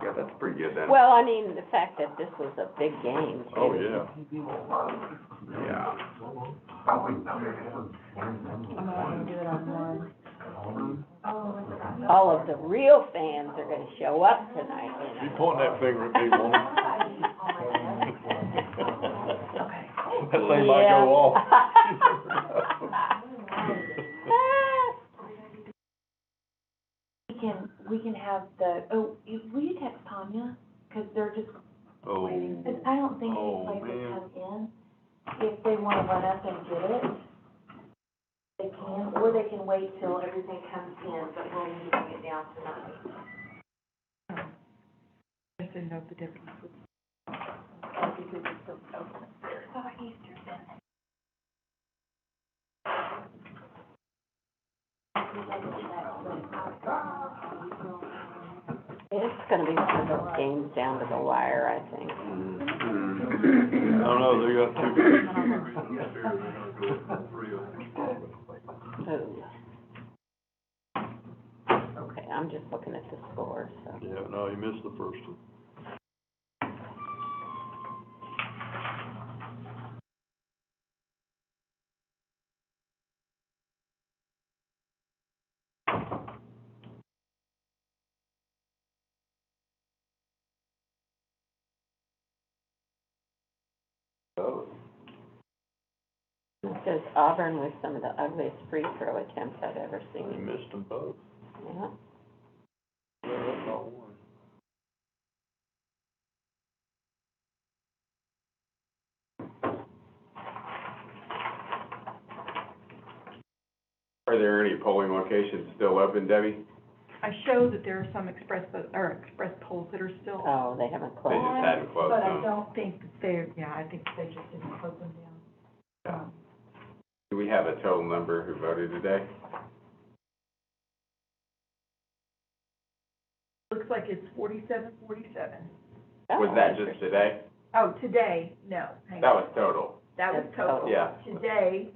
Speaker 3: Yeah, that's pretty good then.
Speaker 1: Well, I mean, the fact that this was a big game, too.
Speaker 6: Oh, yeah.
Speaker 3: Yeah.
Speaker 4: I'm gonna do it on one.
Speaker 1: All of the real fans are gonna show up tonight, you
Speaker 6: You
Speaker 1: know.
Speaker 6: pointing that finger at me, woman. That thing might
Speaker 1: Yeah.
Speaker 6: go off.
Speaker 5: We can have will you text Tanya? Cause they're just,
Speaker 6: Oh,
Speaker 5: I don't think
Speaker 6: Oh,
Speaker 5: anybody
Speaker 6: man.
Speaker 5: can come in. If they wanna run up and get it, they can, or they can wait till everything comes in, but we'll need to bring it down tonight.
Speaker 4: I didn't know the difference was. Because it's so open there.
Speaker 5: Oh, Easter then.
Speaker 1: It's gonna be one of those games down to the wire, I think.
Speaker 6: I don't know, they got two.
Speaker 1: Ooh. Okay, I'm just looking at the score, so.
Speaker 6: Yeah, no, you missed the first one. Oh,
Speaker 1: It says Auburn with some of the ugliest free throw attempts I've ever
Speaker 6: you
Speaker 1: seen.
Speaker 6: missed them both.
Speaker 1: Yeah.
Speaker 6: Yeah, that's not one.
Speaker 3: Are there any polling locations still open, Debbie?
Speaker 4: I showed that there are some express polls that are still,
Speaker 1: Oh, they haven't
Speaker 3: They
Speaker 1: closed.
Speaker 3: just hadn't closed
Speaker 4: but I
Speaker 3: them.
Speaker 4: don't think that they're, yeah, I think they just didn't close them down.
Speaker 3: Do we have a total number who voted today?
Speaker 4: Looks like it's 47.
Speaker 3: Was that just today?
Speaker 4: Oh, today, no, hang
Speaker 3: That
Speaker 4: on.
Speaker 3: was total.
Speaker 4: That was
Speaker 1: That's
Speaker 4: total.
Speaker 1: total.
Speaker 3: Yeah.
Speaker 4: Today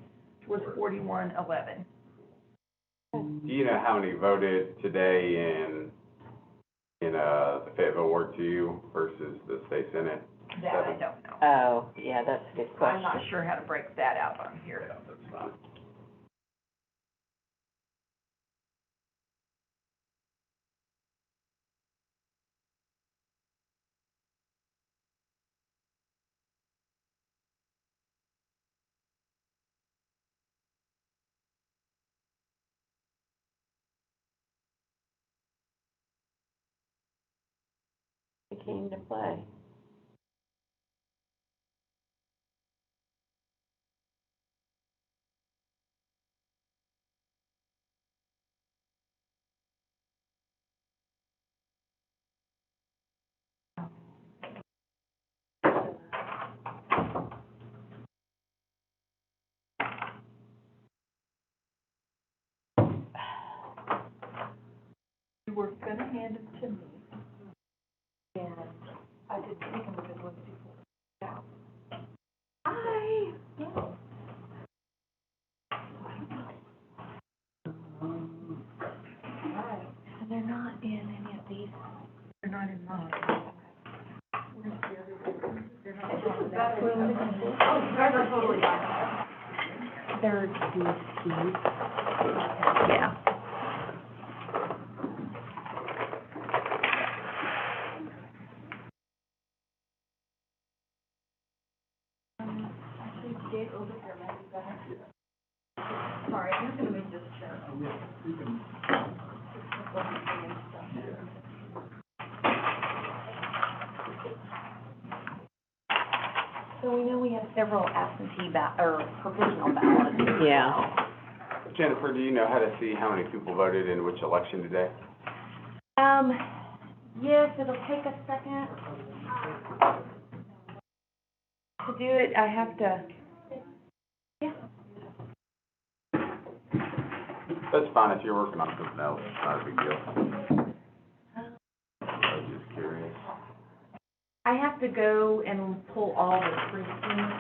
Speaker 4: was 41-11.
Speaker 3: Do you know how many voted today in the Fayetteville Ward 2 versus the state senate?
Speaker 4: That I don't know.
Speaker 1: Oh, yeah, that's a good
Speaker 4: I'm
Speaker 1: question.
Speaker 4: not sure how to break that out on here.
Speaker 1: They came to play.
Speaker 4: You were gonna hand it to me.
Speaker 5: And I didn't take them because once before.
Speaker 4: Hi.
Speaker 5: And they're not in any of these.
Speaker 4: They're not in mine. Where's the other one? They're not in
Speaker 5: That's where
Speaker 4: mine.
Speaker 5: Oh, you guys are totally fine. They're these.
Speaker 4: Yeah.
Speaker 5: Actually, Jay over here, might be better. Sorry, I'm gonna make this share.
Speaker 2: So we know we have several absentee or provisional ballots.
Speaker 1: Yeah.
Speaker 3: Jennifer, do you know how to see how many people voted in which election today?
Speaker 2: Yes, it'll take a second to do it. I have to, yeah.
Speaker 3: That's fine, if you're working on something else, it's not a big deal. I was just curious.
Speaker 2: I have to go and pull all the precincts.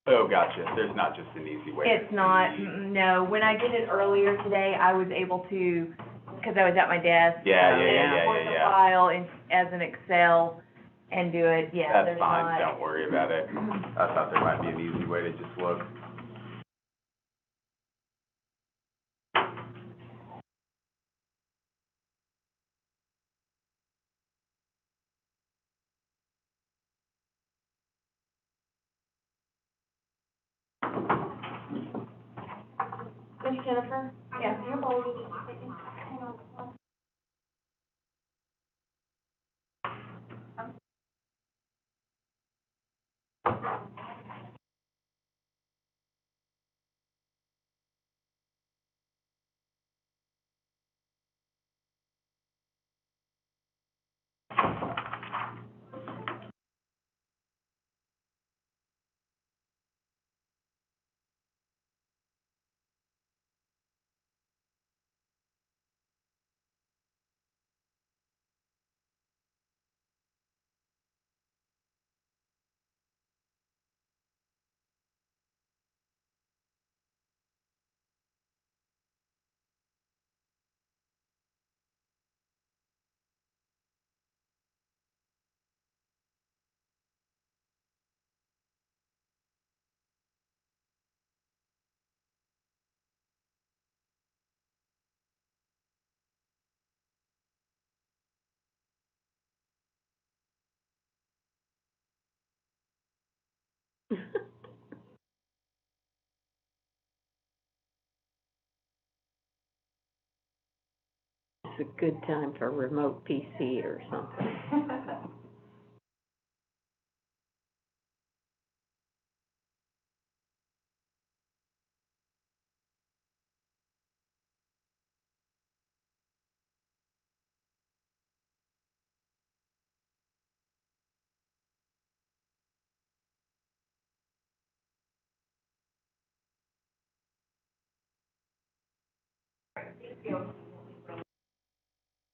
Speaker 3: Oh, gotcha, there's not just an easy way to
Speaker 2: It's not,
Speaker 3: see.
Speaker 2: no. When I did it earlier today, I was able to, because I was at my desk.
Speaker 3: Yeah.
Speaker 2: Import the file as an Excel and do it, yeah,
Speaker 3: That's
Speaker 2: there's
Speaker 3: fine,
Speaker 2: not.
Speaker 3: don't worry about it. I thought there might be an easy way to just look.
Speaker 2: Miss Jennifer? Yeah.
Speaker 1: It's a good time for a remote PC or something.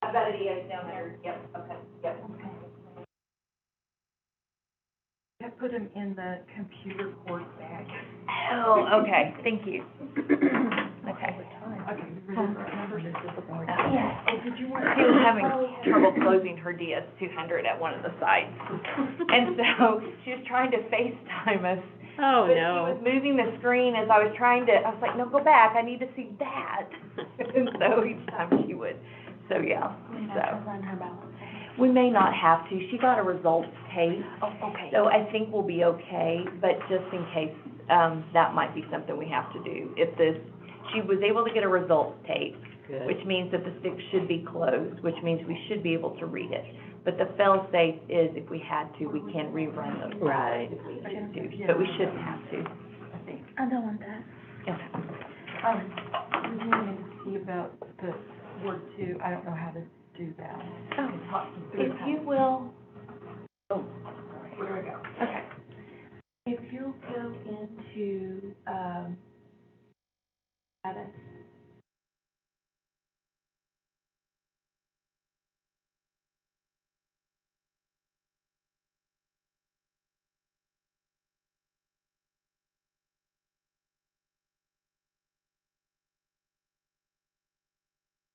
Speaker 2: I've got it down there, yep, okay, yep.
Speaker 4: I put them in the computer cord bag.
Speaker 2: Oh, okay, thank you. Okay.
Speaker 4: Okay, you ready for numbers?
Speaker 2: Yeah, and did you want? She was having trouble closing her DS200 at one of the sites. And so she was trying to FaceTime us.
Speaker 1: Oh,
Speaker 2: But she
Speaker 1: no.
Speaker 2: was moving the screen as I was trying to, I was like, no, go back, I need to see that. And so each time she would, so yeah, so.
Speaker 5: Run her ballot.
Speaker 2: We may not have to, she got a results tape.
Speaker 5: Oh, okay.
Speaker 2: So I think we'll be okay, but just in case, that might be something we have to do. If she was able to get a results tape,
Speaker 1: Good.
Speaker 2: which means that the stick should be closed, which means we should be able to read it. But the fail-safe is if we had to, we can rerun those
Speaker 1: Right.
Speaker 2: ballots if we need to, but we shouldn't have to.
Speaker 5: I don't want that.
Speaker 2: Okay.
Speaker 4: We wanted to see about the Ward 2, I don't know how to do that.
Speaker 2: Oh,
Speaker 4: Talk me through
Speaker 2: if
Speaker 4: how-
Speaker 2: you will,
Speaker 4: Here we go.
Speaker 2: okay. If you'll go into, status.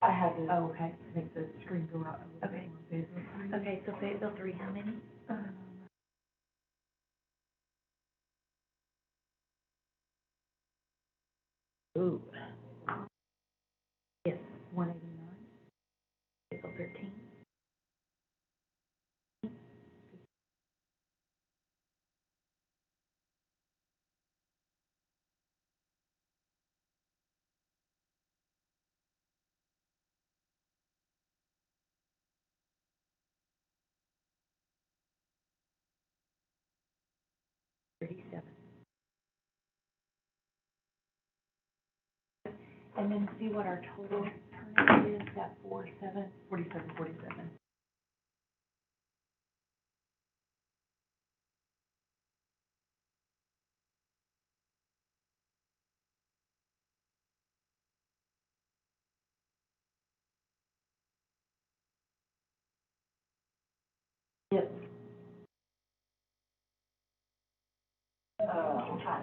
Speaker 4: I had to, oh, okay, make the screen go out a little
Speaker 2: Okay.
Speaker 4: bit more.
Speaker 2: Okay, so Fayetteville 3, how many?
Speaker 1: Ooh.
Speaker 2: Yes,
Speaker 4: 189.
Speaker 2: Fayetteville 13. 37.
Speaker 5: And then see what our total turnout is, that 47.
Speaker 4: 47.
Speaker 5: Yes.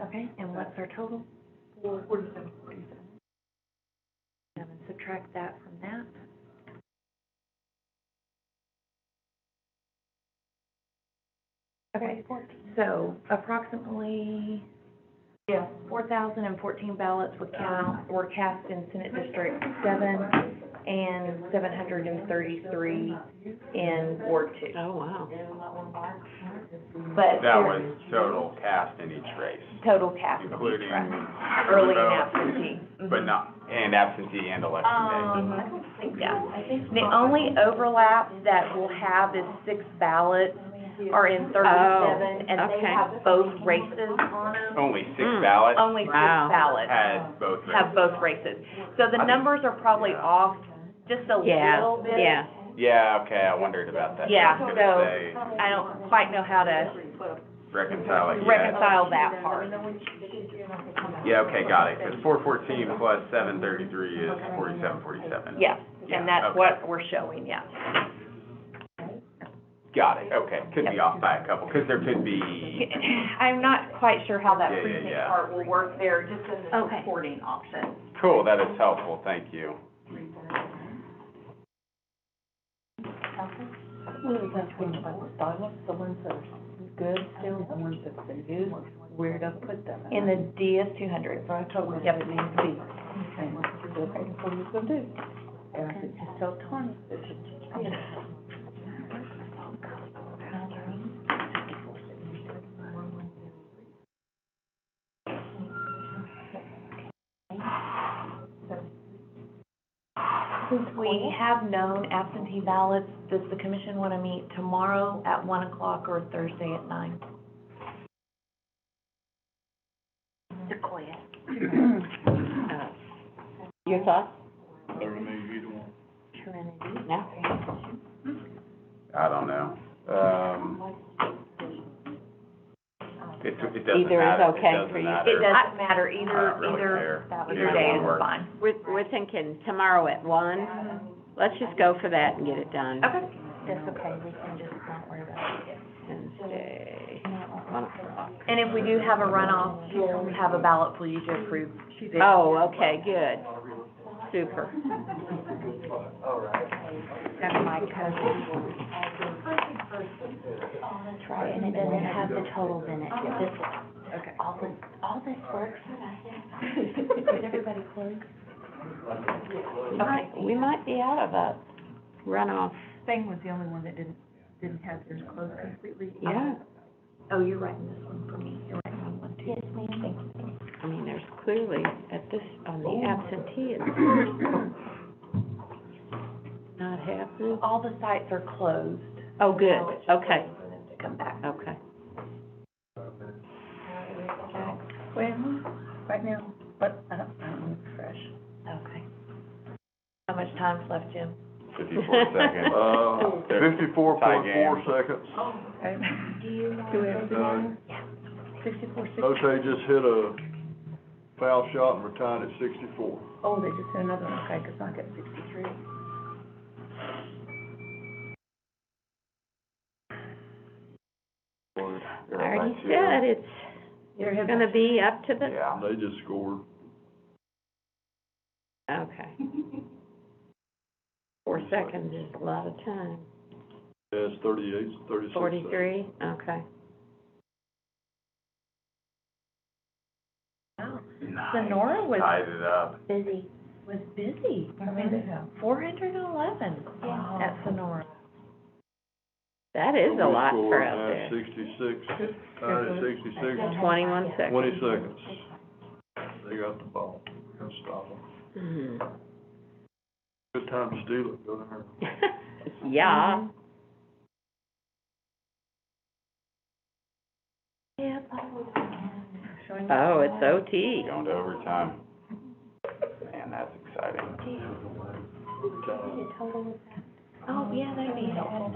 Speaker 2: Okay, and what's our total?
Speaker 5: 47.
Speaker 2: And subtract that from that. Okay, so approximately,
Speaker 5: Yeah.
Speaker 2: 4,014 ballots were cast in Senate District 7 and 733 in Ward 2.
Speaker 1: Oh, wow.
Speaker 2: But
Speaker 3: That was total cast in each race,
Speaker 2: total cast of each
Speaker 3: including
Speaker 2: race.
Speaker 3: early
Speaker 2: Early and
Speaker 3: vote,
Speaker 2: absentee.
Speaker 3: but not, and absentee and election
Speaker 5: I don't think so.
Speaker 2: Yeah.
Speaker 5: I think.
Speaker 2: The only overlap that we'll have is 6 ballots are in 37, and they
Speaker 1: okay.
Speaker 2: have both races on
Speaker 3: day.
Speaker 2: them.
Speaker 3: Only 6
Speaker 1: Mm.
Speaker 3: ballots
Speaker 2: Only 6
Speaker 1: Wow.
Speaker 2: ballots
Speaker 3: had both races.
Speaker 2: have both races. So the
Speaker 3: I think-
Speaker 2: numbers are probably
Speaker 3: yeah.
Speaker 2: off just a
Speaker 1: Yeah,
Speaker 2: little bit.
Speaker 1: yeah.
Speaker 3: Yeah, okay, I wondered about that.
Speaker 2: Yeah,
Speaker 3: I was
Speaker 2: so
Speaker 3: gonna say,
Speaker 2: I don't quite know how to
Speaker 3: reconcile it yet.
Speaker 2: reconcile that part.
Speaker 3: Yeah, okay, got it, 'cause 414 plus 733 is 4747.
Speaker 2: Yeah,
Speaker 3: Yeah,
Speaker 2: and that's
Speaker 3: okay.
Speaker 2: what we're showing, yeah.
Speaker 3: Got it, okay, could be off by a couple, 'cause there could be,
Speaker 2: I'm not quite sure how that
Speaker 3: Yeah, yeah,
Speaker 2: precinct
Speaker 3: yeah.
Speaker 2: part will work there, just in the
Speaker 1: Okay.
Speaker 2: reporting option.
Speaker 3: cool, that is helpful, thank you.
Speaker 4: What is that between the style, the ones that are good still, the ones that have been used, where to put them?
Speaker 2: In the DS200.
Speaker 4: So I told them
Speaker 2: Yep.
Speaker 4: it needs to be, okay, that's what he's gonna do. And I said, just tell Tony that it's.
Speaker 2: Since we have known absentee ballots, does the commission want to meet tomorrow at 1 o'clock or Thursday at 9?
Speaker 1: Sequoia. Your thoughts?
Speaker 6: Whatever me, either one.
Speaker 1: Trinity? No?
Speaker 3: I don't know, it doesn't
Speaker 1: Either is
Speaker 3: matter, it
Speaker 1: okay
Speaker 3: doesn't
Speaker 1: for you.
Speaker 3: matter.
Speaker 2: It doesn't matter,
Speaker 3: I don't really
Speaker 2: either
Speaker 3: care.
Speaker 2: either
Speaker 3: Either
Speaker 2: day
Speaker 3: one
Speaker 2: is
Speaker 3: works.
Speaker 2: fine.
Speaker 1: We're thinking tomorrow at 1. Let's just go for that and get it done.
Speaker 2: Okay.
Speaker 5: That's okay, we can just not worry about it.
Speaker 1: Wednesday, 1 o'clock.
Speaker 2: And if we do have a runoff, we have a ballot for you to approve.
Speaker 1: Oh, okay, good. Super.
Speaker 5: That's my cousin. That's right, and it doesn't have the totals in it, this,
Speaker 2: Okay.
Speaker 5: all this works for nothing. Is everybody closed?
Speaker 1: Okay, we might be out of a runoff.
Speaker 4: Thing was the only one that didn't have theirs closed completely.
Speaker 1: Yeah,
Speaker 2: Oh, you're writing this one for me, you're writing on one too.
Speaker 5: Yes, ma'am, thank you.
Speaker 1: I mean, there's clearly, at this, on the absentee, it's not happening.
Speaker 2: All the sites are closed.
Speaker 1: Oh, good,
Speaker 2: Now it's just
Speaker 1: okay,
Speaker 2: waiting for them to come back.
Speaker 1: okay.
Speaker 4: Well, right now, but I don't refresh.
Speaker 2: Okay. How much time's left, Jim?
Speaker 3: 54 seconds.
Speaker 6: 54.4 seconds.
Speaker 4: Okay.
Speaker 5: Do you
Speaker 4: Do we have
Speaker 6: Uh,
Speaker 4: 64, 60?
Speaker 6: Ote just hit a foul shot and retired at 64.
Speaker 4: Oh, they just hit another one, okay, 'cause I got 63.
Speaker 1: I already said it's gonna be up to the,
Speaker 3: Yeah.
Speaker 6: They just scored.
Speaker 1: okay. 4 seconds is a lot of time.
Speaker 6: Yeah, it's 38, 36 seconds.
Speaker 1: 43, okay.
Speaker 2: Wow.
Speaker 3: Nice.
Speaker 2: Sonora was,
Speaker 3: Tied it up.
Speaker 5: busy?
Speaker 2: was busy. I mean, 411 at Sonora.
Speaker 1: That is a lot for out
Speaker 6: Now
Speaker 1: there.
Speaker 6: 66, tied at 66,
Speaker 1: 21 seconds.
Speaker 6: 20 seconds. They got the ball. Gonna stop them.
Speaker 1: Mhm.
Speaker 6: Good time to steal it, go there.
Speaker 1: Yeah.
Speaker 5: Yeah, I thought it was
Speaker 1: Oh, it's OT.
Speaker 3: Going to overtime. Man, that's exciting.
Speaker 2: Oh, yeah, that'd be helpful.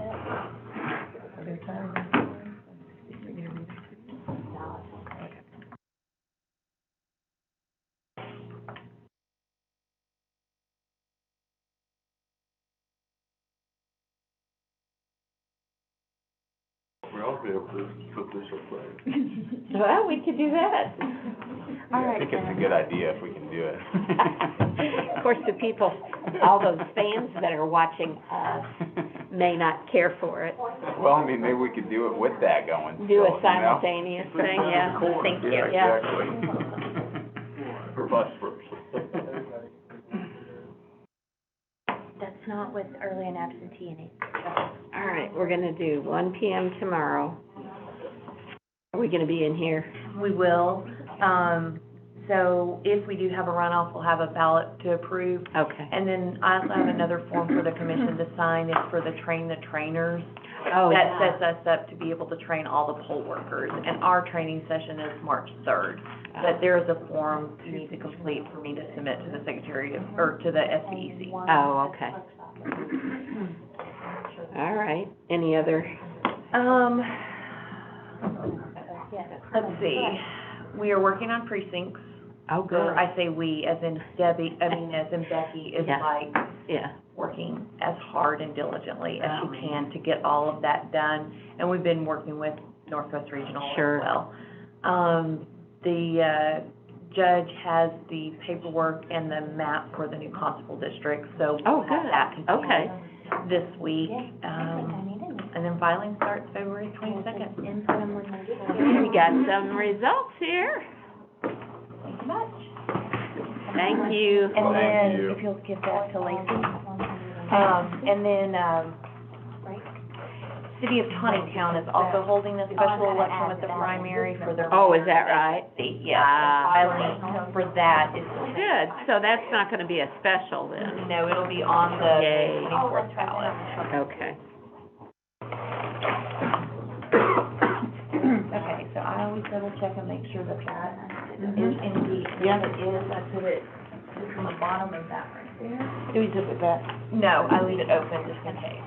Speaker 6: We ought to be able to put this up there.
Speaker 1: Well, we could do that.
Speaker 3: Yeah, I think it's a good idea if we can do it.
Speaker 1: Of course, the people, all those fans that are watching us may not care for it.
Speaker 3: Well, I mean, maybe we could do it with that going.
Speaker 1: Do
Speaker 3: still,
Speaker 1: a
Speaker 3: you know?
Speaker 1: simultaneous thing, yeah.
Speaker 2: Thank you.
Speaker 3: Yeah, exactly.
Speaker 6: Or vice versa.
Speaker 5: That's not with early and absentee in it.
Speaker 1: All right, we're gonna do 1 PM tomorrow. Are we gonna be in here?
Speaker 2: We will. So if we do have a runoff, we'll have a ballot to approve.
Speaker 1: Okay.
Speaker 2: And then I also have another form for the commission to sign. It's for the train the trainers.
Speaker 1: Oh,
Speaker 2: That
Speaker 1: yeah.
Speaker 2: sets us up to be able to train all the poll workers. And our training session is March 3rd. But there is a form you need to complete for me to submit to the Secretary of, or to the SBEC.
Speaker 1: Oh, okay. All right, any other?
Speaker 2: Let's see. We are working on precincts.
Speaker 1: Oh, good.
Speaker 2: Or I say we, as in Debbie, as in Becky is
Speaker 1: Yeah.
Speaker 2: like
Speaker 1: Yeah,
Speaker 2: working as hard and diligently as
Speaker 1: Oh,
Speaker 2: she can to get all of that done. And we've been working with Northwest Regional
Speaker 1: Sure.
Speaker 2: as well. The judge has the paperwork and the map for the new constable district, so
Speaker 1: Oh,
Speaker 2: we'll have
Speaker 1: good.
Speaker 2: that completed
Speaker 1: Okay.
Speaker 2: this week. And then filing starts February 22nd.
Speaker 1: we got some results here. Thank you.
Speaker 2: And then,
Speaker 3: Thank you.
Speaker 2: if you'll give that to Lacey. And then, City of Tawnytown is also holding a special election with the primary for their.
Speaker 1: Oh, is that right?
Speaker 2: Yes,
Speaker 1: Ah.
Speaker 2: filing for that is.
Speaker 1: Good, so that's not gonna be a special then?
Speaker 2: No, it'll be on the
Speaker 1: Yay.
Speaker 2: 24th ballot.
Speaker 1: Okay.
Speaker 2: Okay, so I always double check and make sure that that is indeed, yes, it is, I put it just on the bottom of that right there.
Speaker 1: Do we zip it back?
Speaker 2: No, I leave it open just in case.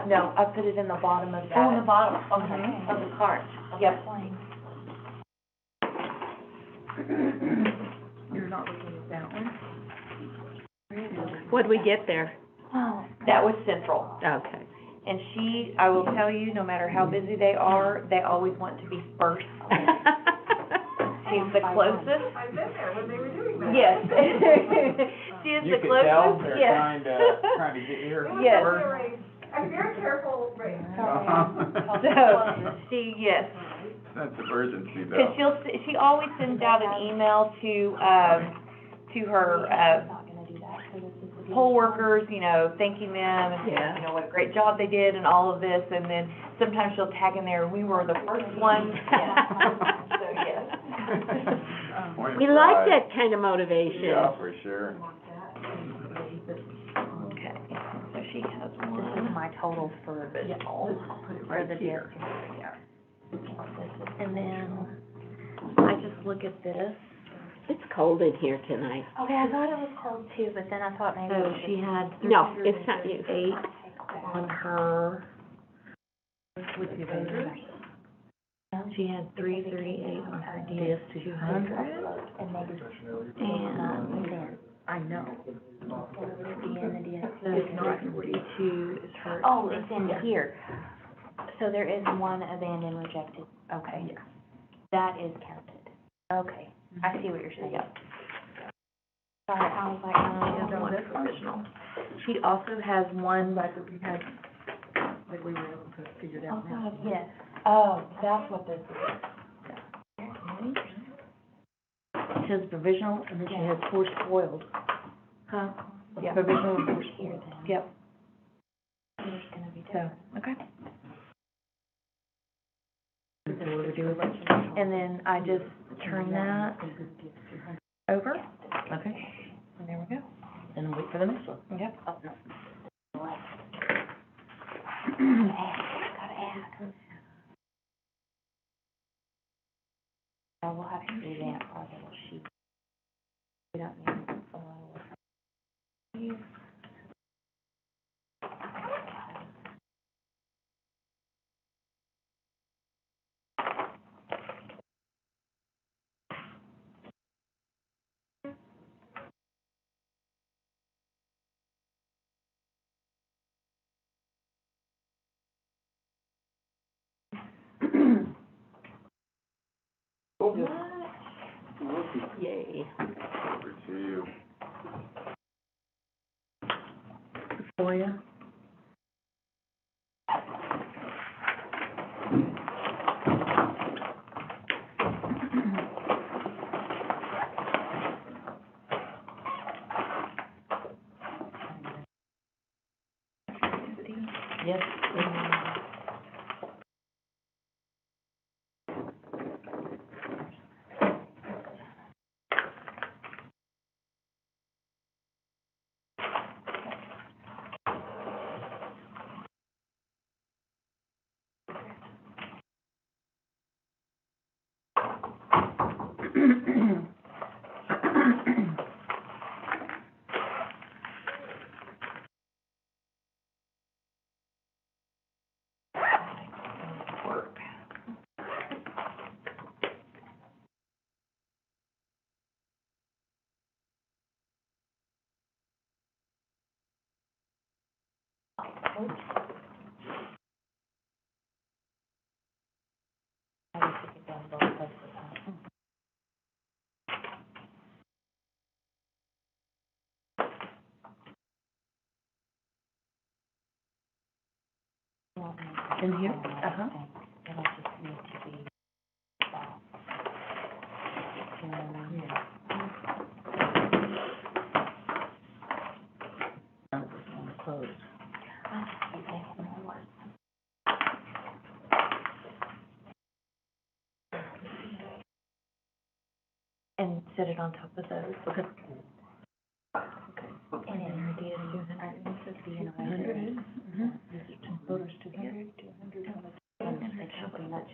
Speaker 2: No, I put it in the bottom of that.
Speaker 5: Oh, in the bottom,
Speaker 2: Mhm.
Speaker 5: of the cart.
Speaker 2: Yep.
Speaker 4: You're not looking at that one?
Speaker 1: What'd we get there?
Speaker 5: Oh.
Speaker 2: That was central.
Speaker 1: Okay.
Speaker 2: And she, I will tell you, no matter how busy they are, they always want to be first. She's the closest.
Speaker 4: I've been there when they were doing that.
Speaker 2: Yes. She is the closest, yes.
Speaker 3: trying to get here
Speaker 2: Yes.
Speaker 4: I'm very careful, right.
Speaker 2: So, yes.
Speaker 3: Sense of urgency though.
Speaker 2: Because she always sends out an email to her, poll workers, you know, thanking them, and,
Speaker 1: Yeah.
Speaker 2: you know, what a great job they did and all of this, and then sometimes she'll tag in there, we were the first one. Yeah. So, yes.
Speaker 3: Point of
Speaker 1: We like
Speaker 3: pride.
Speaker 1: that kind of motivation.
Speaker 3: Yeah, for sure.
Speaker 2: Okay, so she has
Speaker 5: This is
Speaker 2: one.
Speaker 5: my total for provisional, or the
Speaker 1: here.
Speaker 5: And then,
Speaker 2: I just look at this.
Speaker 1: It's cold in here tonight.
Speaker 5: okay, I thought it was cold too, but then I thought maybe.
Speaker 2: So she had
Speaker 1: No, it's not you.
Speaker 2: 308 on her,
Speaker 4: With the Avengers?
Speaker 2: she had 338 on her DS 200.
Speaker 5: And maybe,
Speaker 2: And
Speaker 5: then,
Speaker 4: I know.
Speaker 2: so 342 is her.
Speaker 5: oh, it's in here. So there is one abandoned, rejected, okay. That is counted, okay, I see what you're saying.
Speaker 2: Yep.
Speaker 5: Sorry, I was like,
Speaker 2: She has one provisional. She also has one,
Speaker 4: Like we had, like we were able to figure it out now.
Speaker 5: yes.
Speaker 2: oh, that's what this is. It says provisional, and then she has 4 spoiled. Huh? Yeah. Provisional and 4 spoiled. Yep,
Speaker 5: There's gonna be
Speaker 2: so, okay. And then I just turn that over. Okay. And there we go.
Speaker 4: And wait for the next one.
Speaker 2: Yep.
Speaker 1: Yay.
Speaker 3: Number two.
Speaker 4: FOIA. Yes. In here? Uh-huh. Closed.
Speaker 2: And set it on top of those, because. And then her data is 200, and this is the NOI.
Speaker 4: Voters 200.
Speaker 2: And the company, that's.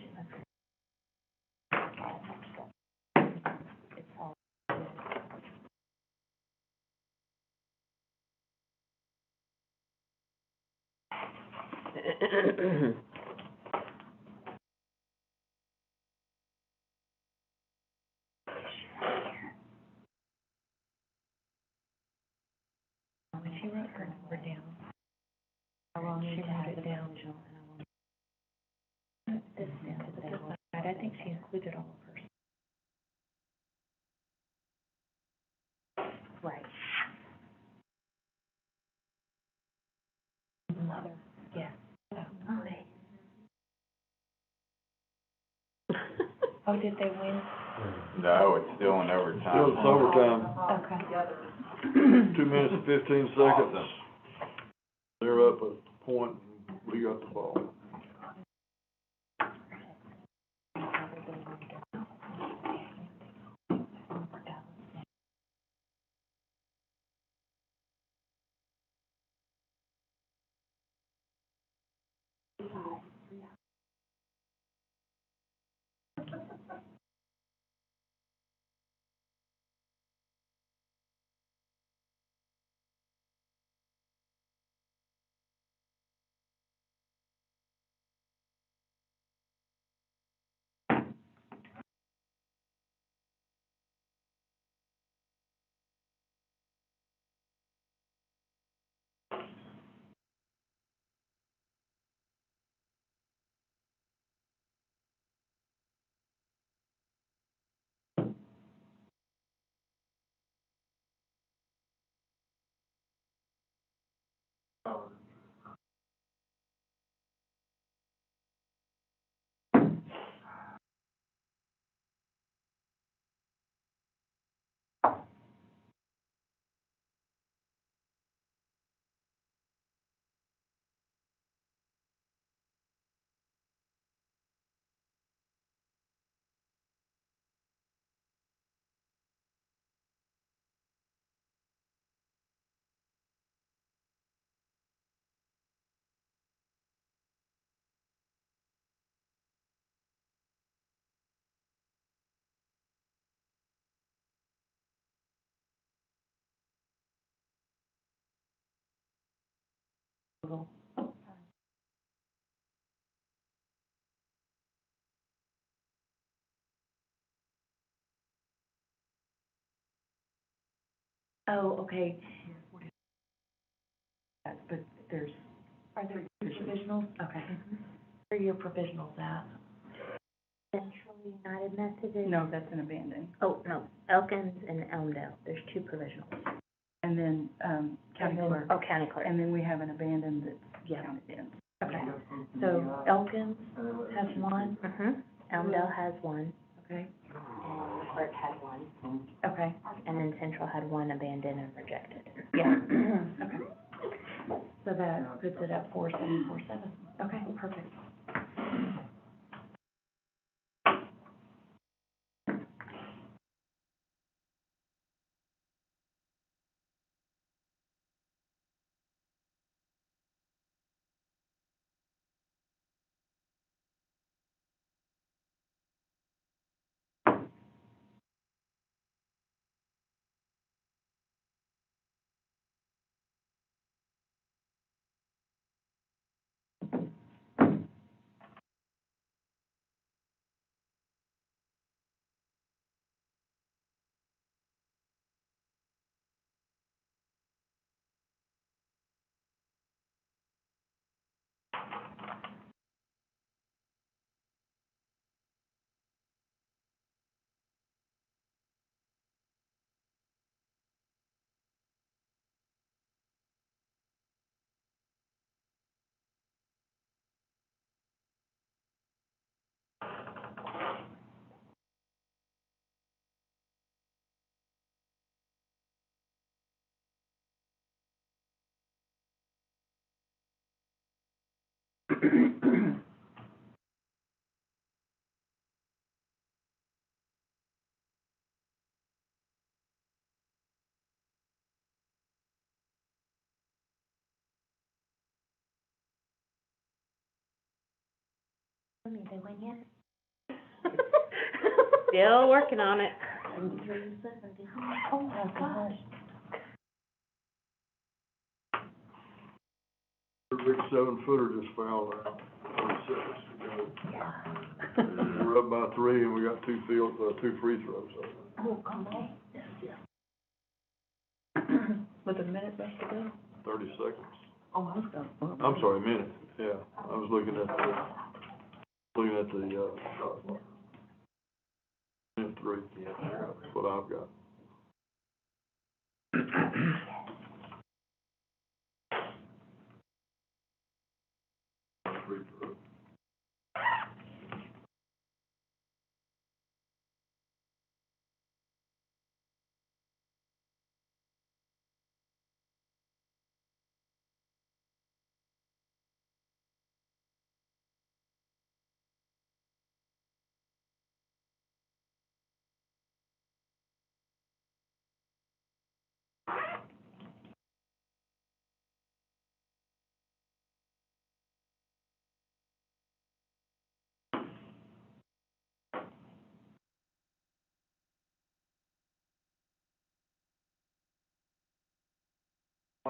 Speaker 2: When she wrote her number down, she wrote it down. This down to the left side, I think she included all of hers. Right. Mother, yeah. Okay. Oh, did they win?
Speaker 3: No, it's still in overtime.
Speaker 6: Still, it's overtime,
Speaker 2: Okay.
Speaker 6: 2 minutes and 15 seconds. They're up a point, we got the ball.
Speaker 2: Oh, okay.
Speaker 4: But there's,
Speaker 2: Are there provisionals? Okay. Where are your provisionals at?
Speaker 1: Centrally
Speaker 5: United Methodist.
Speaker 4: No, that's an abandoned.
Speaker 5: Oh, no, Elkins and Elmdale, there's two provisionals.
Speaker 4: And then, county clerk.
Speaker 5: Oh, county clerk.
Speaker 4: And then we have an abandoned that's
Speaker 5: Yeah.
Speaker 4: counted in.
Speaker 5: Okay, so Elkins has one, Elmdale has one,
Speaker 4: Okay,
Speaker 1: And the clerk had one,
Speaker 4: okay,
Speaker 5: and then Central had one abandoned and rejected.
Speaker 4: yeah, okay. So that puts it at 4747. Okay, perfect.
Speaker 5: They went in.
Speaker 1: Still working on it.
Speaker 5: 370. Oh, my gosh.
Speaker 6: The big 7-footer just fouled out, 46 to go.
Speaker 5: Yeah.
Speaker 6: We're up by 3 and we got 2 free throws.
Speaker 5: Oh, okay.
Speaker 4: With a minute left to go?
Speaker 6: 30 seconds.
Speaker 4: Oh, I was going.
Speaker 6: I'm sorry, a minute, yeah. I was looking at the shot clock. Minute 3, that's what I've got. Free throw.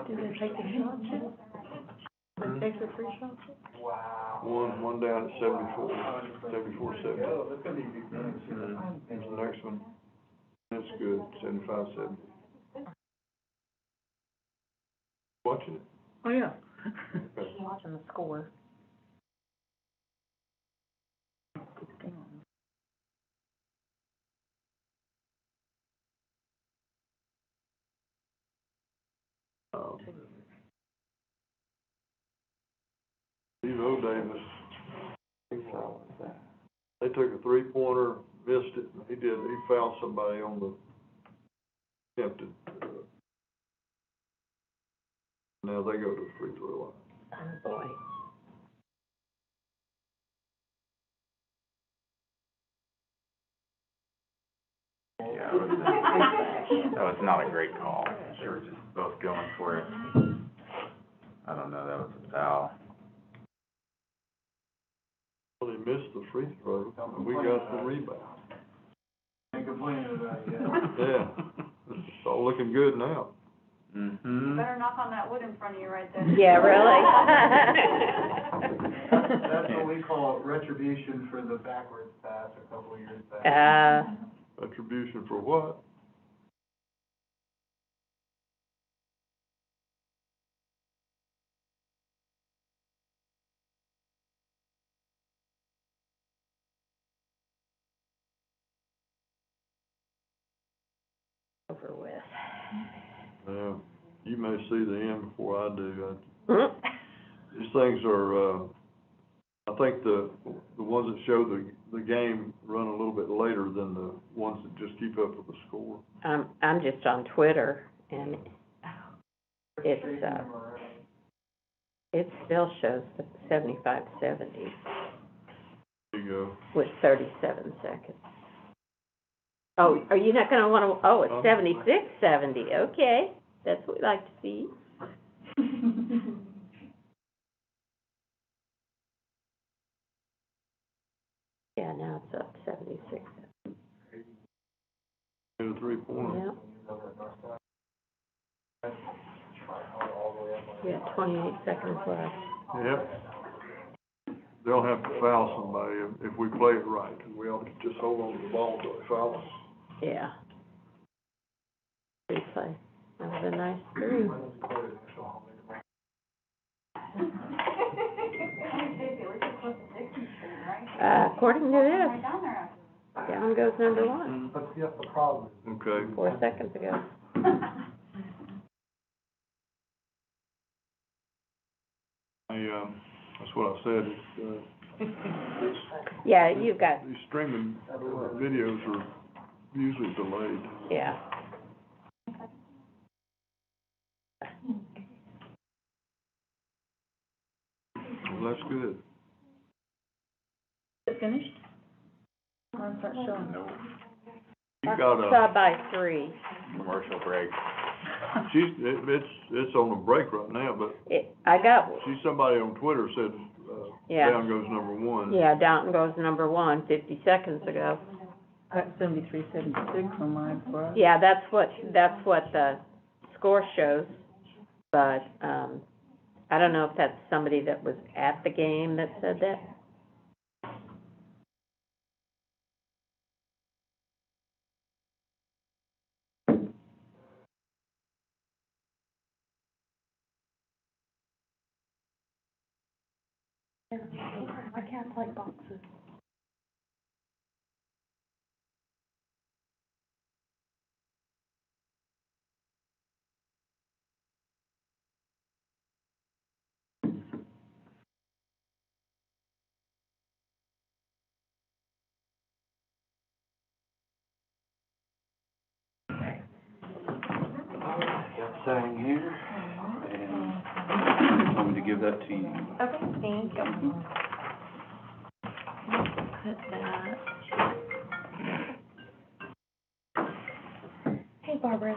Speaker 4: Did they take the shot too? Did they take the free shot too?
Speaker 7: Wow.
Speaker 6: One down at 74, 70.
Speaker 7: Oh, that's gonna be big minutes, you know.
Speaker 6: Here's the next one. That's good, 75, 70. Watching it?
Speaker 4: Oh, yeah.
Speaker 6: Okay.
Speaker 5: Watching the score.
Speaker 6: Steve O'Davis, they took a 3-pointer, missed it, and he fouled somebody on the attempted. Now they go to the free throw line.
Speaker 5: Oh, boy.
Speaker 3: Yeah, that was not a great call. They were just both going for it. I don't know, that was a foul.
Speaker 6: Well, he missed the free throw, and we got the rebound.
Speaker 7: Ain't complaining about it,
Speaker 6: Yeah, it's all looking good now.
Speaker 3: Mm-hmm.
Speaker 2: Better knock on that wood in front of you right there.
Speaker 1: Yeah, really?
Speaker 7: That's what we call retribution for the backwards pass a couple of years back.
Speaker 6: Attribution for what?
Speaker 1: over with.
Speaker 6: Yeah, you may see the end before I do.
Speaker 1: Mm.
Speaker 6: These things are, I think the ones that show the game run a little bit later than the ones that just keep up with the score.
Speaker 1: I'm just on Twitter, and it's, it still shows the 75-70
Speaker 6: There you go.
Speaker 1: with 37 seconds. Oh, are you not gonna wanna, oh, it's 76-70, okay, that's what we like to see. Yeah, now it's up 76.
Speaker 6: And a 3-pointer.
Speaker 1: Yeah. Yeah, 28 seconds left.
Speaker 6: Yep. They'll have to foul somebody if we play it right, and we ought to just hold on to the ball until they foul us.
Speaker 1: Yeah. Good play. That was a nice three. According to this, down goes number one,
Speaker 7: But yes, the problem is.
Speaker 6: Okay.
Speaker 1: 4 seconds ago.
Speaker 6: That's what I said, it's,
Speaker 1: Yeah, you've got,
Speaker 6: these streaming videos are usually delayed.
Speaker 1: yeah.
Speaker 6: Well, that's good.
Speaker 4: Is it finished? When's that showing?
Speaker 3: No
Speaker 6: You got
Speaker 1: Saw by 3.
Speaker 3: commercial break.
Speaker 6: it's on a break right now, but
Speaker 1: I got,
Speaker 6: somebody on Twitter said,
Speaker 1: Yeah.
Speaker 6: down goes number one.
Speaker 1: yeah, Downton goes number one 50 seconds ago.
Speaker 4: I got 73-76 on mine, bro.
Speaker 1: Yeah, that's what the score shows, but, I don't know if that's somebody that was at the game that said that.
Speaker 4: I can't play boxes.
Speaker 8: Got sign here, and told me to give that to you.
Speaker 2: Okay, thank you.
Speaker 4: Put that.
Speaker 2: Hey, Barbara.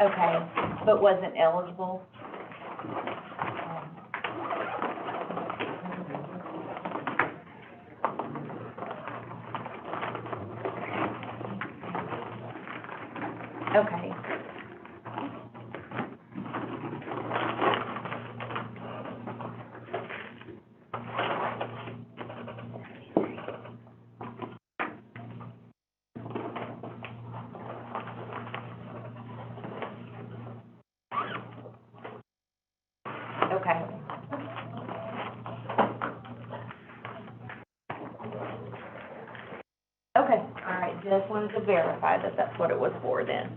Speaker 2: Okay, but wasn't eligible? Okay. Okay. Okay, all right, just wanted to verify that that's what it was for then.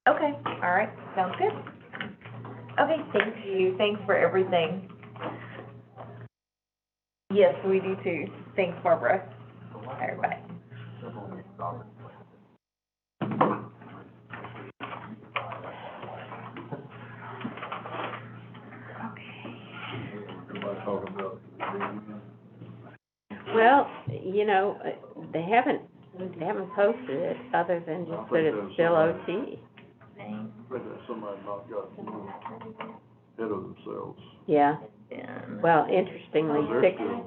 Speaker 2: Okay, all right, sounds good. Okay, thank you, thanks for everything. Yes, we do too. Thanks, Barbara. Everybody.
Speaker 6: Everybody talking about.
Speaker 1: Well, you know, they haven't posted it other than just that it's still OT.
Speaker 6: I think that somebody not got ahead of themselves.
Speaker 1: Yeah,
Speaker 2: Yeah.
Speaker 1: well, interestingly,
Speaker 6: They're still-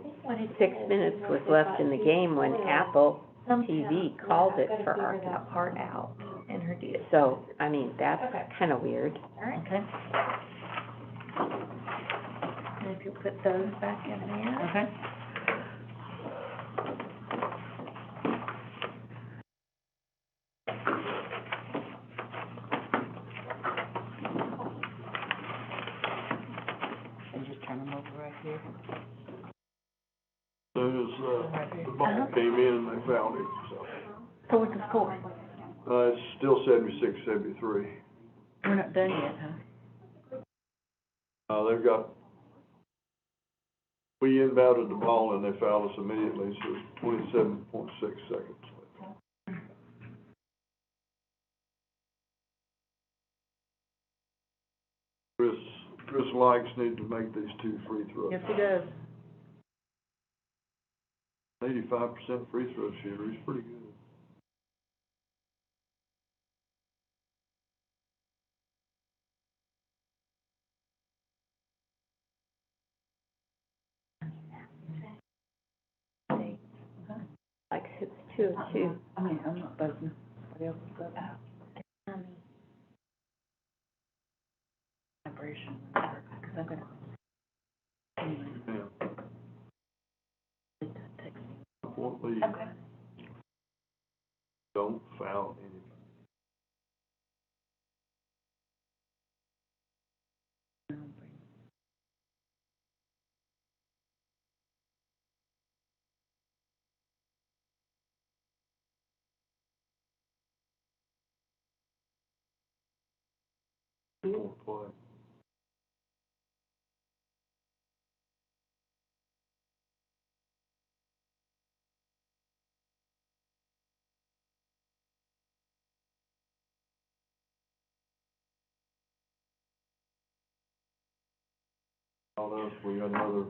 Speaker 1: 6 minutes was left in the game when Apple TV called it for our,
Speaker 2: Got part out in her deal.
Speaker 1: so, I mean, that's kinda weird.
Speaker 2: All right.
Speaker 4: Okay.
Speaker 2: And if you put those back in there.
Speaker 4: Okay.
Speaker 1: And just turn them over right here.
Speaker 6: Soon as, the ball came in, they found it, so.
Speaker 4: So what's the score?
Speaker 6: It's still 76-73.
Speaker 4: We're not done yet, huh?
Speaker 6: They've got, we inbounded the ball and they fouled us immediately, so it's 27.6 seconds. Chris Likes need to make these 2 free throws.
Speaker 4: Yes, he does.
Speaker 6: 85% free throw shooter, he's pretty good.
Speaker 1: Like it's 2:02.
Speaker 4: I mean, I'm not buzzing. Somebody else is buzzing. Vibration, because I'm gonna. Anyway,
Speaker 6: Yeah.
Speaker 4: text me.
Speaker 6: Won't leave.
Speaker 2: Okay.
Speaker 6: Don't foul anybody. Won't play. All else, we got another.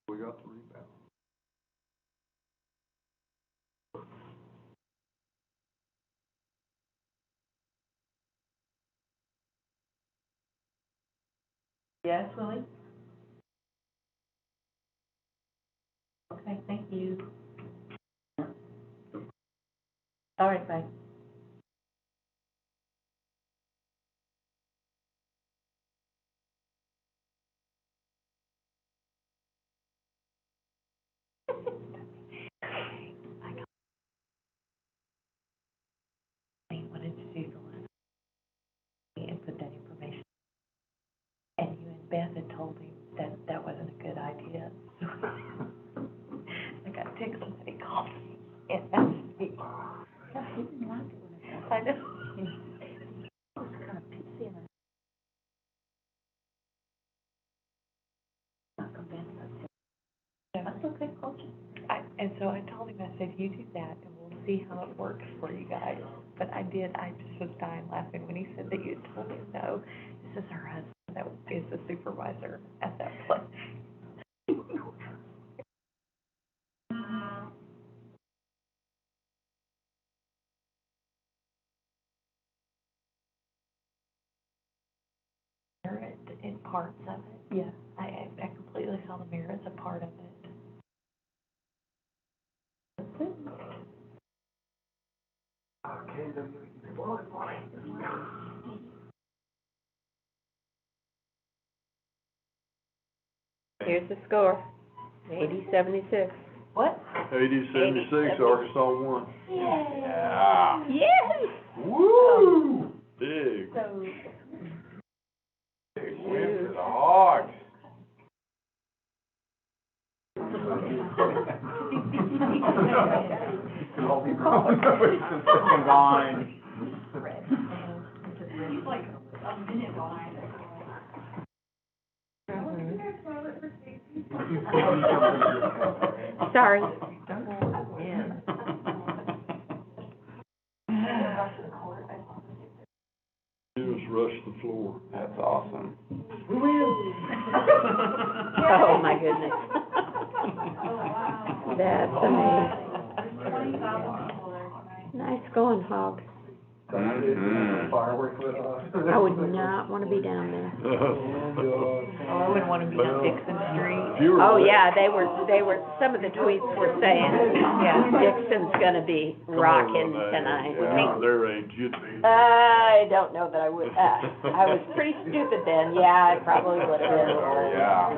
Speaker 6: We got the rebound.
Speaker 4: Yes, Willie? Okay, thank you. All right, bye. I wanted to do the last and put that information. And you and Beth had told me that that wasn't a good idea. I got ticked, somebody called me and asked me. Yeah, he didn't like it when I know. He was kind of pissy and I'm not convinced. That's okay, coach. And so I told him, I said, you do that and we'll see how it works for you guys. But I just was dying laughing when he said that you had told me no. This is her husband that is the supervisor at that place. in parts of it.
Speaker 2: Yeah.
Speaker 4: I completely saw the merit as a part of it.
Speaker 1: Here's the score, 80-76.
Speaker 4: What?
Speaker 6: 80-76, Arkansas won.
Speaker 3: Yeah.
Speaker 1: Yes!
Speaker 6: Woo! Big.
Speaker 4: So,
Speaker 3: Big win for the Hogs. Combined.
Speaker 1: Sorry.
Speaker 6: Just rushed the floor.
Speaker 3: That's awesome.
Speaker 1: Oh, my goodness. That's amazing. Nice going, Hogs.
Speaker 3: Mhm.
Speaker 7: Fireworks with us.
Speaker 1: I would not want to be down there.
Speaker 4: oh, I wouldn't want to be on Dixon Street.
Speaker 1: Oh, yeah, they were, some of the tweets were saying,
Speaker 4: Yeah.
Speaker 1: Dixon's gonna be rocking tonight.
Speaker 6: Yeah, their age, you'd be.
Speaker 1: I don't know that I would, I was pretty stupid then, yeah, I probably would have been.
Speaker 3: Yeah.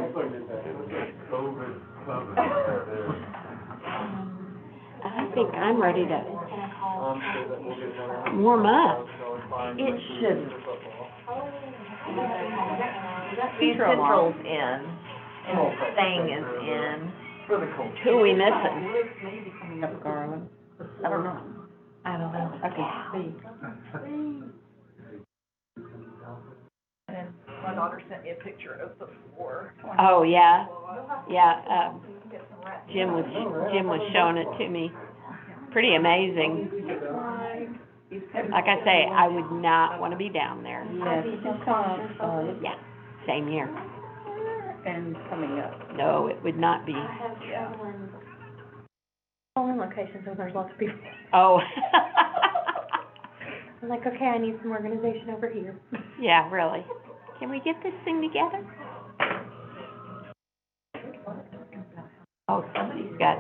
Speaker 1: I think I'm ready to warm up.
Speaker 2: It should. Central's in, and Stang is in.
Speaker 1: Who are we missing?
Speaker 2: I don't know. I don't know.
Speaker 1: I can see.
Speaker 2: And my daughter sent me a picture of the floor.
Speaker 1: Oh, yeah, yeah, Jim was showing it to me. Pretty amazing. Like I say, I would not want to be down there. Yeah, same here.
Speaker 2: And coming up.
Speaker 1: No, it would not be.
Speaker 5: Polling locations where there's lots of people.
Speaker 1: Oh.
Speaker 5: I'm like, okay, I need some organization over here.
Speaker 1: Yeah, really. Can we get this thing together? Oh, somebody's got.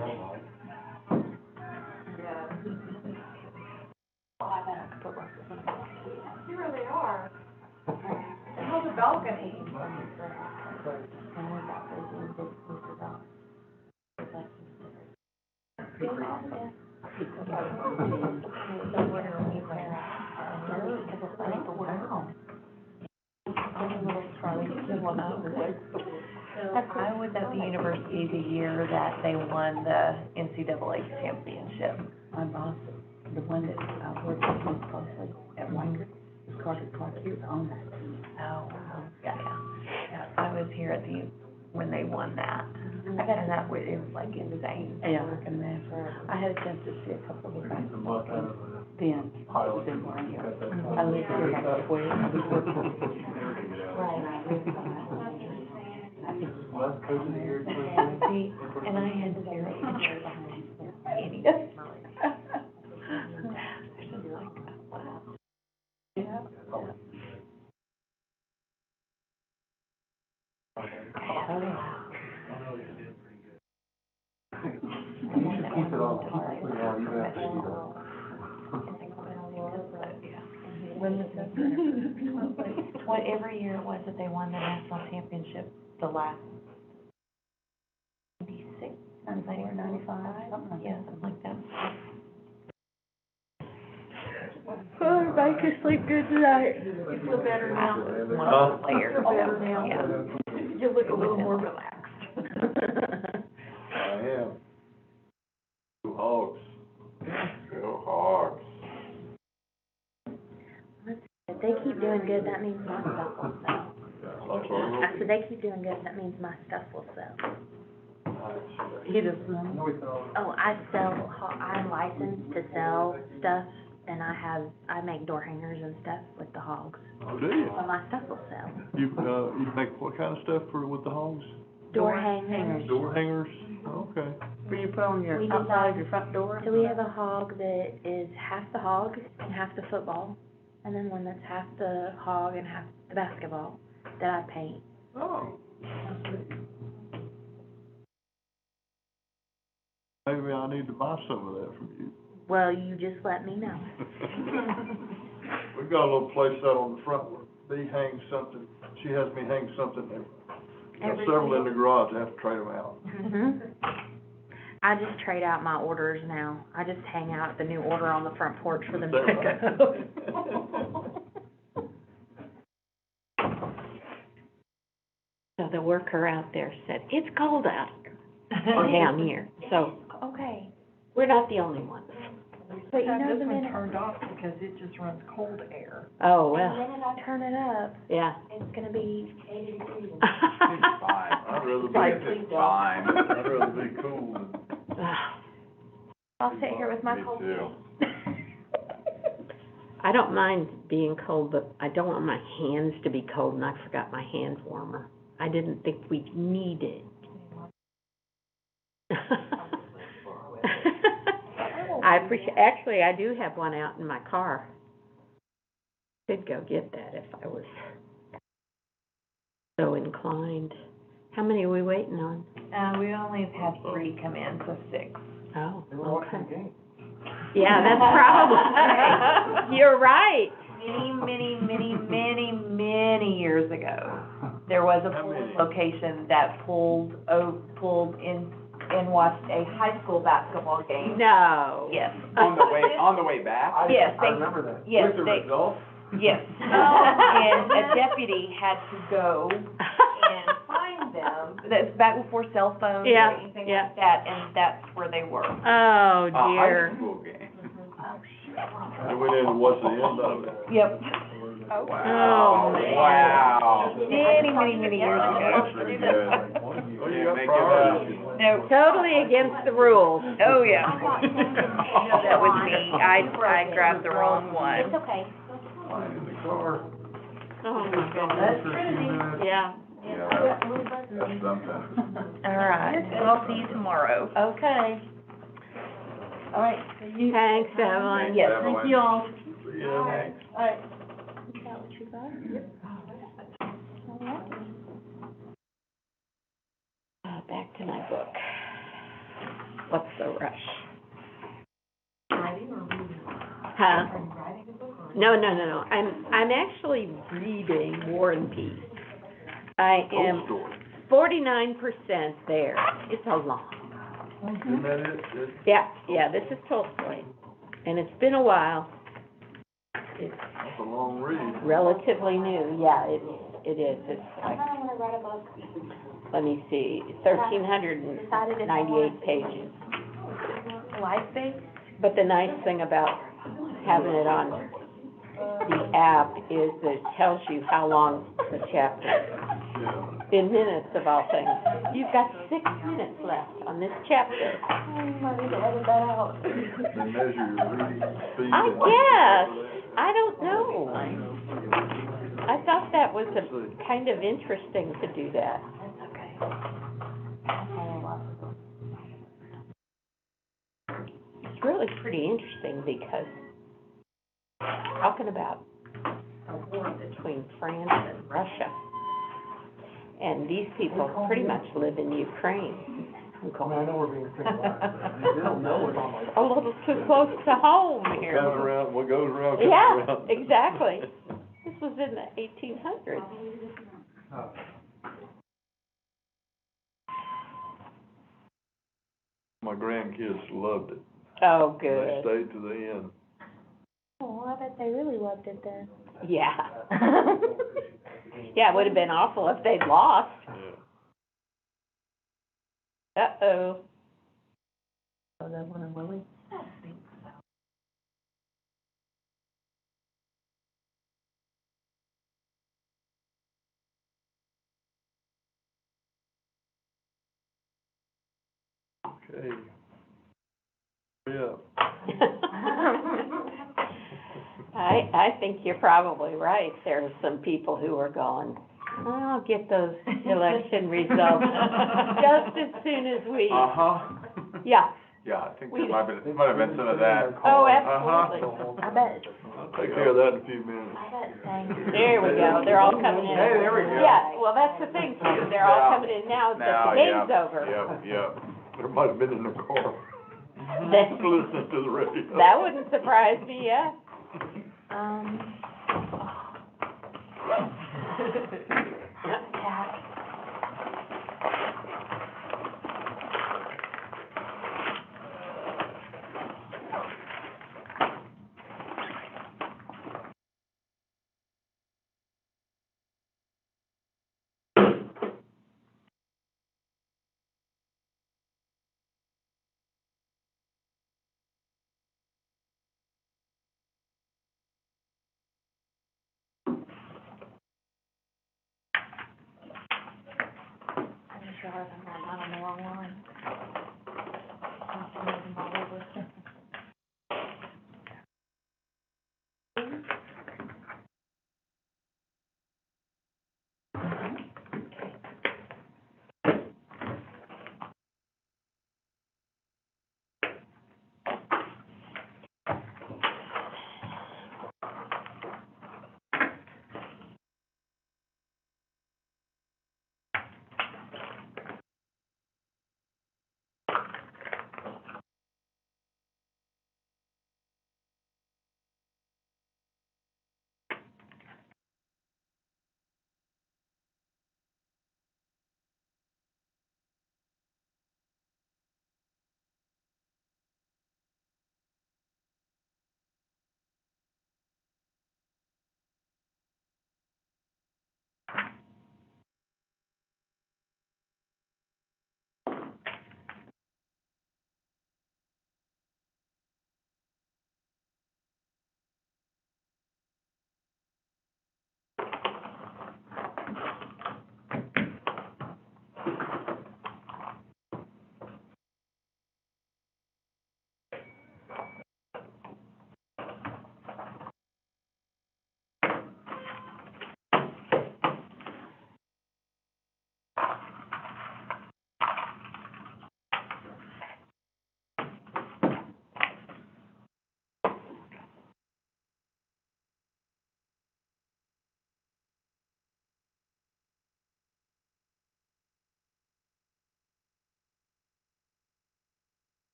Speaker 5: See where they are. How's the balcony?
Speaker 4: I was at the university the year that they won the NCAA championship.
Speaker 2: My boss, the one that I worked with most closely at Wonder, was Carter Clark, he was on that team.
Speaker 4: Oh, wow. Yeah, I was here at when they won that. And that was, it was like insane.
Speaker 2: Yeah, I can imagine. I had a chance to see a couple of the basketball games then. It was in Orlando. I lived here like 12 years.
Speaker 7: Last coach of the year,
Speaker 4: See, and I had zero interest in any of it. It's just like, wow. Yeah.
Speaker 7: You should keep it on, yeah, you have to.
Speaker 4: Every year it was that they won the national championship, the last 96, 94, 95, yeah, something like that.
Speaker 1: Oh, everybody can sleep good tonight.
Speaker 4: You feel better now?
Speaker 6: Huh?
Speaker 4: Later.
Speaker 1: Better now.
Speaker 4: Yeah.
Speaker 1: You look a little more relaxed.
Speaker 6: I am. Go Hogs.
Speaker 3: Go Hogs.
Speaker 5: If they keep doing good, that means my stuff will sell. I said, they keep doing good, that means my stuff will sell.
Speaker 2: He doesn't know.
Speaker 5: Oh, I'm licensed to sell stuff, and I make door hangers and stuff with the Hogs.
Speaker 6: Oh, do you?
Speaker 5: So my stuff will sell.
Speaker 6: You make what kind of stuff with the Hogs?
Speaker 5: Door hangers.
Speaker 6: Door hangers? Okay.
Speaker 2: Will you put on your
Speaker 5: We
Speaker 2: outside of
Speaker 5: design-
Speaker 2: your front door?
Speaker 5: So we have a hog that is half the hog and half the football, and then one that's half the hog and half the basketball.
Speaker 2: that I paint.
Speaker 6: Oh. Maybe I need to buy some of that from you.
Speaker 2: Well, you just let me know.
Speaker 6: We've got a little place out on the front where Bee hangs something, she has me hang something, and got several in the garage, I have to trade them out.
Speaker 2: Mhm. I just trade out my orders now. I just hang out the new order on the front porch for them to pick up.
Speaker 1: So the worker out there said, it's cold out down here, so
Speaker 2: Okay,
Speaker 1: we're not the only ones.
Speaker 2: but you know
Speaker 4: This
Speaker 2: the
Speaker 4: one
Speaker 2: minute,
Speaker 4: turned off because it just runs cold air.
Speaker 1: Oh,
Speaker 2: the
Speaker 1: well,
Speaker 2: minute I turn it up,
Speaker 1: yeah.
Speaker 2: it's gonna be 80 degrees.
Speaker 3: It's fine.
Speaker 6: I'd rather
Speaker 1: Like,
Speaker 6: be,
Speaker 1: please
Speaker 3: It's fine.
Speaker 6: I'd rather be cool than.
Speaker 2: I'll sit here with my
Speaker 3: Me
Speaker 2: cold
Speaker 3: too.
Speaker 1: I don't mind being cold, but I don't want my hands to be cold, and I forgot my hand warmer. I didn't think we needed. I appreciate, actually, I do have one out in my car. Could go get that if I was so inclined. How many are we waiting on?
Speaker 2: We only have had 3 come in, so 6.
Speaker 1: Oh,
Speaker 7: They were watching
Speaker 1: okay.
Speaker 7: the game.
Speaker 1: Yeah, that's probably, you're right.
Speaker 2: Many years ago, there was a
Speaker 6: How
Speaker 2: polling
Speaker 6: many?
Speaker 2: location that pulled in and watched a high school basketball game.
Speaker 1: No.
Speaker 2: Yes.
Speaker 3: On the way back?
Speaker 2: Yes,
Speaker 7: I
Speaker 2: they,
Speaker 7: remember that.
Speaker 2: yes,
Speaker 3: With the
Speaker 2: they,
Speaker 3: results?
Speaker 2: yes. And a deputy had to go and find them. That's back before cell phones or
Speaker 1: Yeah,
Speaker 2: anything
Speaker 1: yeah.
Speaker 2: like that, and that's where they were.
Speaker 1: Oh,
Speaker 3: A high
Speaker 1: dear.
Speaker 3: school game.
Speaker 6: And we didn't watch the end of it.
Speaker 2: Yep.
Speaker 1: Oh, man.
Speaker 3: Wow.
Speaker 2: Many years
Speaker 3: Wow,
Speaker 2: ago.
Speaker 3: that's pretty good.
Speaker 6: Oh, you
Speaker 3: Yeah,
Speaker 6: got
Speaker 3: make it
Speaker 6: priorities.
Speaker 2: No.
Speaker 1: Totally against the rules.
Speaker 2: Oh, yeah. That was me. I grabbed the wrong one.
Speaker 5: It's okay.
Speaker 6: Mine in the car.
Speaker 1: Oh, my goodness. Yeah.
Speaker 3: Yeah, that's something.
Speaker 2: All right. Well, I'll see you tomorrow.
Speaker 1: Okay.
Speaker 5: All right.
Speaker 1: Thanks, Evelyn.
Speaker 2: Yes,
Speaker 3: Evelyn.
Speaker 2: thank you all.
Speaker 6: Yeah.
Speaker 3: Thanks.
Speaker 5: All right.
Speaker 2: Is that what you got?
Speaker 1: Back to my book. What's the rush? Huh? No. I'm actually reading War and Peace. I am
Speaker 6: Old story.
Speaker 1: 49% there. It's a long.
Speaker 6: Isn't that it?
Speaker 1: Yeah, this is Tolstoy. And it's been a while. It's
Speaker 6: That's a long read.
Speaker 1: relatively new. Yeah, it is. It's like,
Speaker 5: I want to write a book.
Speaker 1: let me see, 1,398 pages.
Speaker 2: Life-based?
Speaker 1: But the nice thing about having it on the app is that it tells you how long the chapter is.
Speaker 6: Yeah.
Speaker 1: In minutes of all things. You've got 6 minutes left on this chapter.
Speaker 5: I need to edit that out.
Speaker 6: They measure your reading speed.
Speaker 1: I
Speaker 6: and-
Speaker 1: guess. I don't know. I thought that was kind of interesting to do that. It's really pretty interesting because talking about a war between France and Russia, and these people pretty much live in Ukraine. I'm
Speaker 7: I mean, I
Speaker 1: going,
Speaker 7: know we're being singled out, but they don't know it's on my.
Speaker 1: a little too close to home
Speaker 6: What
Speaker 1: here.
Speaker 6: comes around, what goes around comes
Speaker 1: Yeah,
Speaker 6: around.
Speaker 1: exactly. This was in the 1800s.
Speaker 7: Oh.
Speaker 6: My grandkids loved it.
Speaker 1: Oh,
Speaker 6: They
Speaker 1: good.
Speaker 6: stayed to the end.
Speaker 2: Oh, I bet they really loved it then.
Speaker 1: Yeah. Yeah, it would have been awful if they'd lost.
Speaker 6: Yeah.
Speaker 1: Uh-oh.
Speaker 2: Oh, that one and Willie?
Speaker 6: Okay. Yeah.
Speaker 1: I think you're probably right. There are some people who are going, I'll get those election results just as soon as we,
Speaker 3: Uh-huh.
Speaker 1: yeah.
Speaker 3: Yeah, I think there might have been some of that.
Speaker 1: Oh,
Speaker 3: Uh-huh.
Speaker 1: absolutely.
Speaker 2: I bet.
Speaker 6: I'll take care of that in a few minutes.
Speaker 1: There we go, they're all coming in.
Speaker 3: Hey, there we go.
Speaker 1: Yeah, well, that's the thing too, they're all coming in now that
Speaker 3: Now,
Speaker 1: the game's
Speaker 3: yeah,
Speaker 1: over.
Speaker 6: Yep. There might have been in the car,
Speaker 1: That,
Speaker 6: listening to the radio.
Speaker 1: that wouldn't surprise me, yeah. I just realized I'm on the wrong line.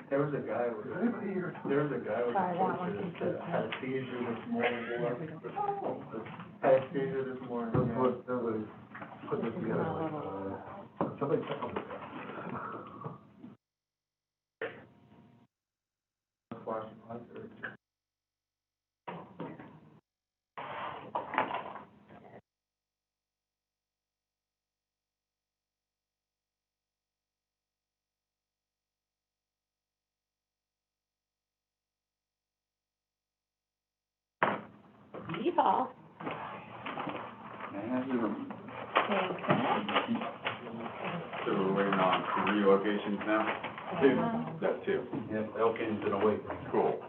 Speaker 7: There was a guy with a picture that had a seizure this morning. Had a seizure this morning. Somebody put this together. Somebody took them. Flashing lights or?
Speaker 1: Yeehaw.
Speaker 3: So we're waiting on some relocations now? Two, that's two.
Speaker 8: Yep, Elkins in a week.
Speaker 3: Cool.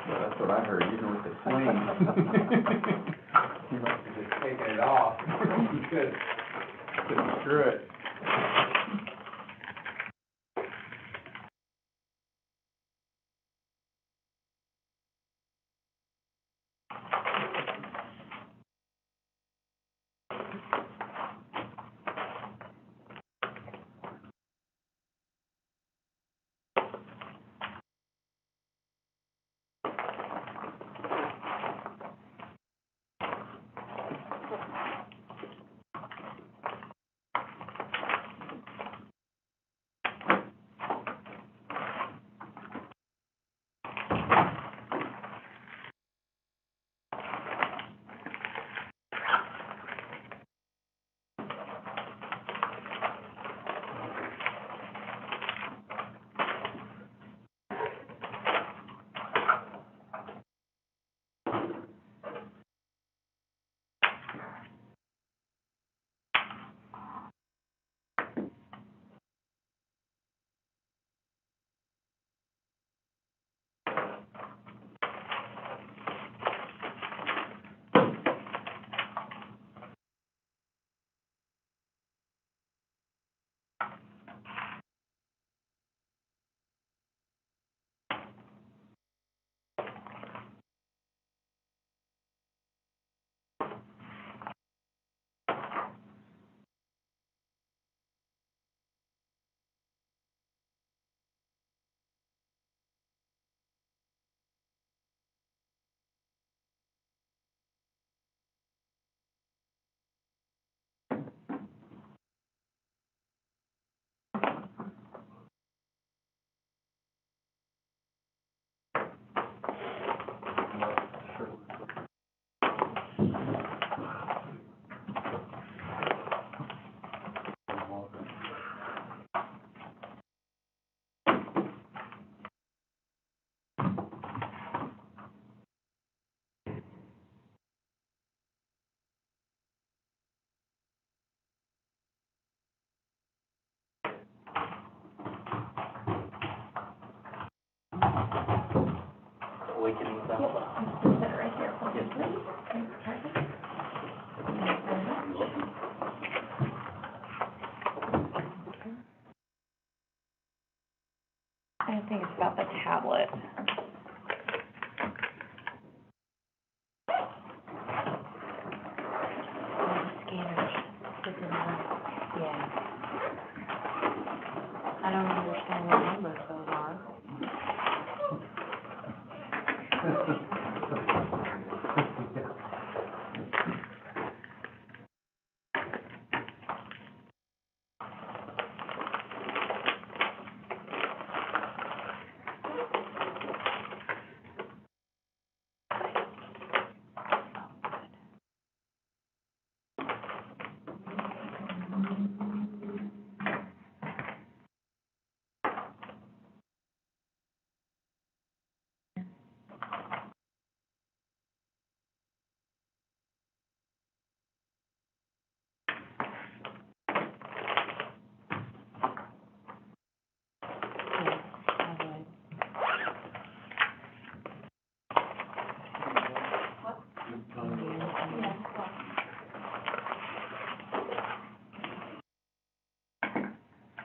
Speaker 3: That's what I heard, even with the swing. good. Screw it.
Speaker 8: Awakening sound.
Speaker 2: I think it's about the tablet.
Speaker 1: Scanners, yeah. I don't understand what numbers those are.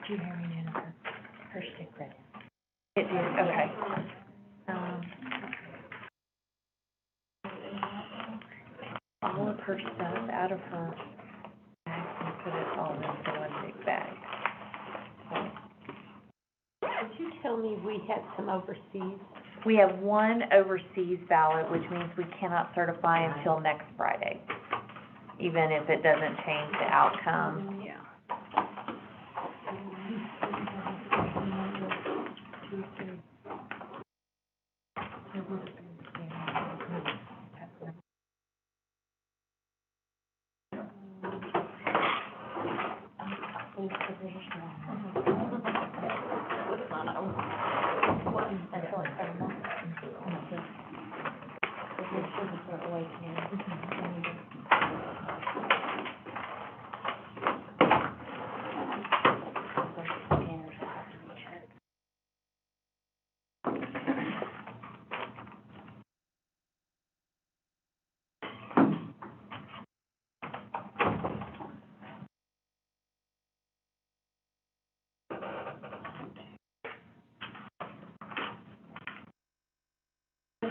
Speaker 1: Did you hear me, Jennifer? Her stick read it.
Speaker 2: It did, okay.
Speaker 1: All of her stuff out of her bag and put it all into one big bag. Did you tell me we had some overseas?
Speaker 2: We have one overseas ballot, which means we cannot certify until next Friday, even if it doesn't change the outcome.
Speaker 1: Yeah.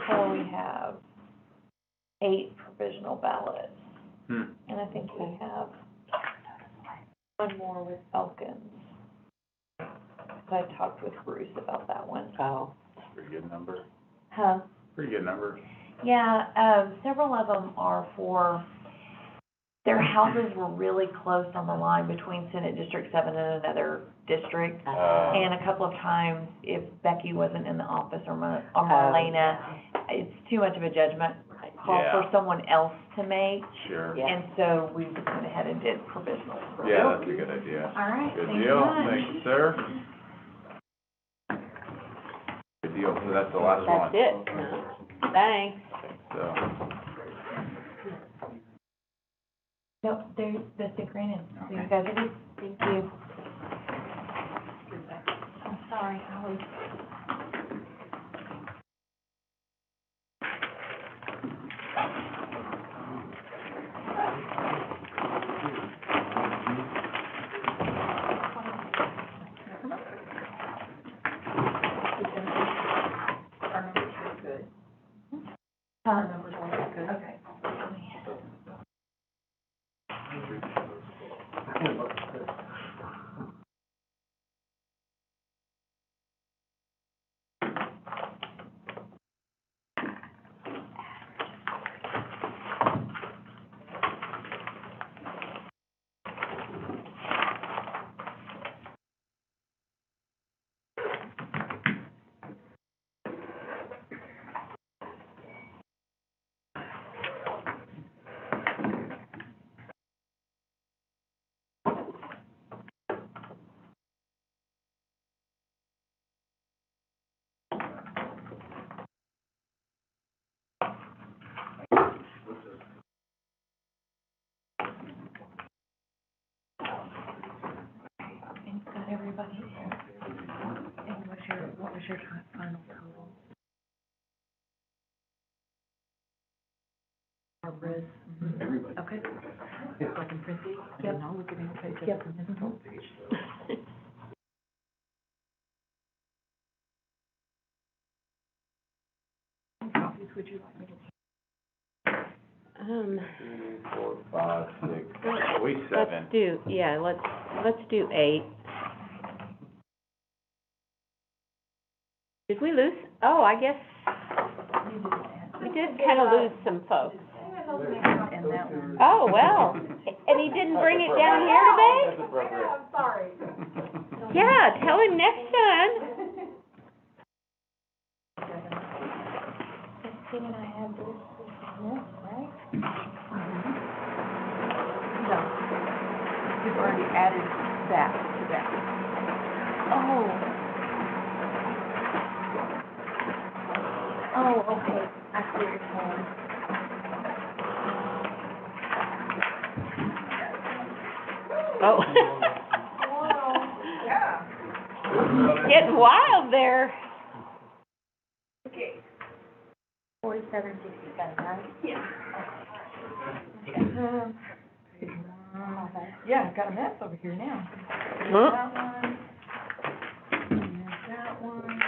Speaker 2: so we have 8 provisional ballots,
Speaker 3: Hmm.
Speaker 2: and I think we have one more with Elkins. I talked with Bruce about that one.
Speaker 1: Oh,
Speaker 3: Pretty good number.
Speaker 2: Huh?
Speaker 3: Pretty good number.
Speaker 2: Yeah, several of them are for, their houses were really close on the line between Senate District 7 and another district. And a couple of times, if Becky wasn't in the office or Marlena, it's too much of a judgment call for
Speaker 3: Yeah.
Speaker 2: someone else to make.
Speaker 3: Sure.
Speaker 1: Yeah.
Speaker 2: And so we just went ahead and did provisional.
Speaker 3: Yeah, that's a good idea.
Speaker 2: All right,
Speaker 3: Good
Speaker 2: thank you
Speaker 3: deal.
Speaker 2: much.
Speaker 3: Thank you, sir. Good deal. So that's the last one.
Speaker 1: that's it. Huh? Thanks.
Speaker 3: So,
Speaker 2: Nope, that's it, granted. So you
Speaker 3: Okay.
Speaker 2: guys are good. Thank you. I'm sorry, I was. Our numbers are good. Okay. And got everybody. And what was your final total? Barbara's.
Speaker 3: everybody.
Speaker 2: Okay.
Speaker 4: So I can print these?
Speaker 2: Yep.
Speaker 4: And I'll look at any page
Speaker 2: Yep.
Speaker 4: up and then total page. Copies would you like me to?
Speaker 3: 2, 4, 5, 6, at least 7.
Speaker 1: Let's do 8. Did we lose? Oh, I guess we did kind of lose some folks.
Speaker 4: And that one.
Speaker 1: Oh, well, and he didn't bring it down here today?
Speaker 3: That's appropriate.
Speaker 5: I'm sorry.
Speaker 1: Yeah, tell him next time.
Speaker 5: Christine and I have this, right?
Speaker 4: No. You've already added that to that.
Speaker 5: Oh, okay, I see what you're saying.
Speaker 1: Oh. Getting wild there.
Speaker 5: 4767, right?
Speaker 4: Yeah, I've got a mess over here now.
Speaker 1: Huh?
Speaker 4: That one. And that one.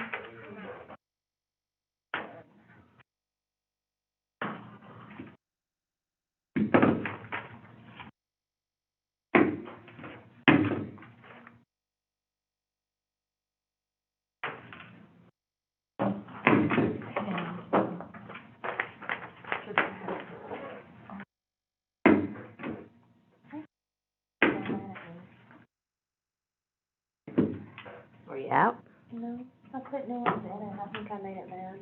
Speaker 1: Were you out?
Speaker 5: No, I put no ones in it, I think I made it bad.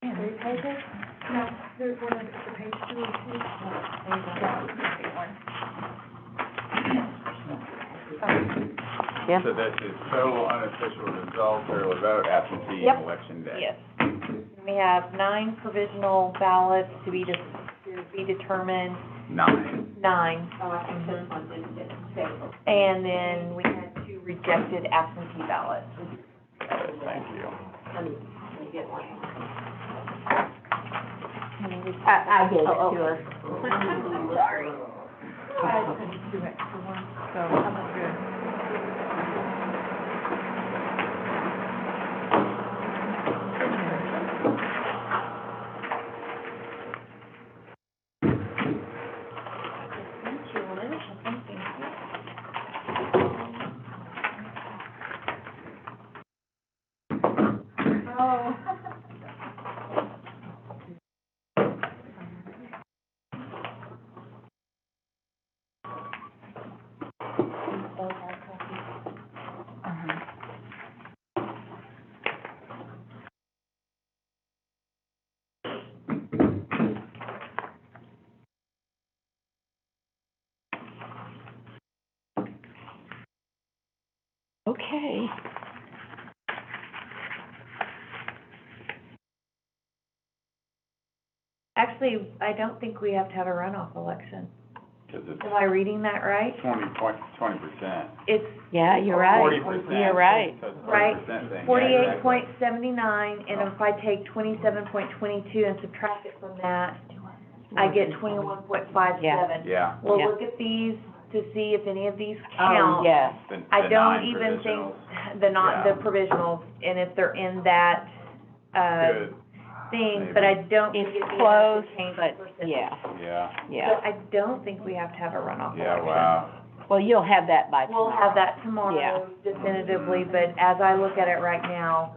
Speaker 5: Three pages?
Speaker 4: No, there's one of the page 2 and 2.
Speaker 1: Yeah.
Speaker 3: So this is total unofficial results, early vote, absentee,
Speaker 2: Yep.
Speaker 3: and election day.
Speaker 2: Yes. We have 9 provisional ballots to be determined,
Speaker 3: 9.
Speaker 2: 9.
Speaker 5: Oh, I think this one didn't get stable.
Speaker 2: And then we had 2 rejected absentee ballots.
Speaker 3: Thank you.
Speaker 1: Let me get one. I gave it
Speaker 2: Oh,
Speaker 1: to her.
Speaker 2: Sorry.
Speaker 4: I put 2 extra ones, so I'm good.
Speaker 1: Okay.
Speaker 2: Actually, I don't think we have to have a runoff election.
Speaker 3: Cause it's
Speaker 2: Am I reading that right?
Speaker 3: 20%.
Speaker 2: It's
Speaker 1: Yeah, you're right.
Speaker 3: 40%.
Speaker 1: You're right.
Speaker 3: So it's a
Speaker 2: Right.
Speaker 3: 40% thing. Yeah,
Speaker 2: 48.79, and if I take 27.22 and subtract it from that, I get 21.57.
Speaker 3: Yeah.
Speaker 2: We'll
Speaker 1: Yeah.
Speaker 2: look at these to see if any of these
Speaker 1: Oh,
Speaker 2: count.
Speaker 1: yes.
Speaker 2: I
Speaker 3: The
Speaker 2: don't even think
Speaker 3: non-provisionals.
Speaker 2: the
Speaker 3: Yeah.
Speaker 2: provisionals, and if they're in that,
Speaker 3: Good,
Speaker 2: thing, but I don't think
Speaker 1: It's
Speaker 2: it'd be
Speaker 1: close,
Speaker 2: enough to change the
Speaker 1: but,
Speaker 2: percentage.
Speaker 1: yeah,
Speaker 3: yeah,
Speaker 1: yeah.
Speaker 2: But I don't think we have to have a runoff
Speaker 3: yeah,
Speaker 2: election.
Speaker 3: wow.
Speaker 1: Well, you'll have that by tomorrow.
Speaker 2: We'll have that
Speaker 1: Yeah.
Speaker 2: tomorrow definitively, but as I look at it right now,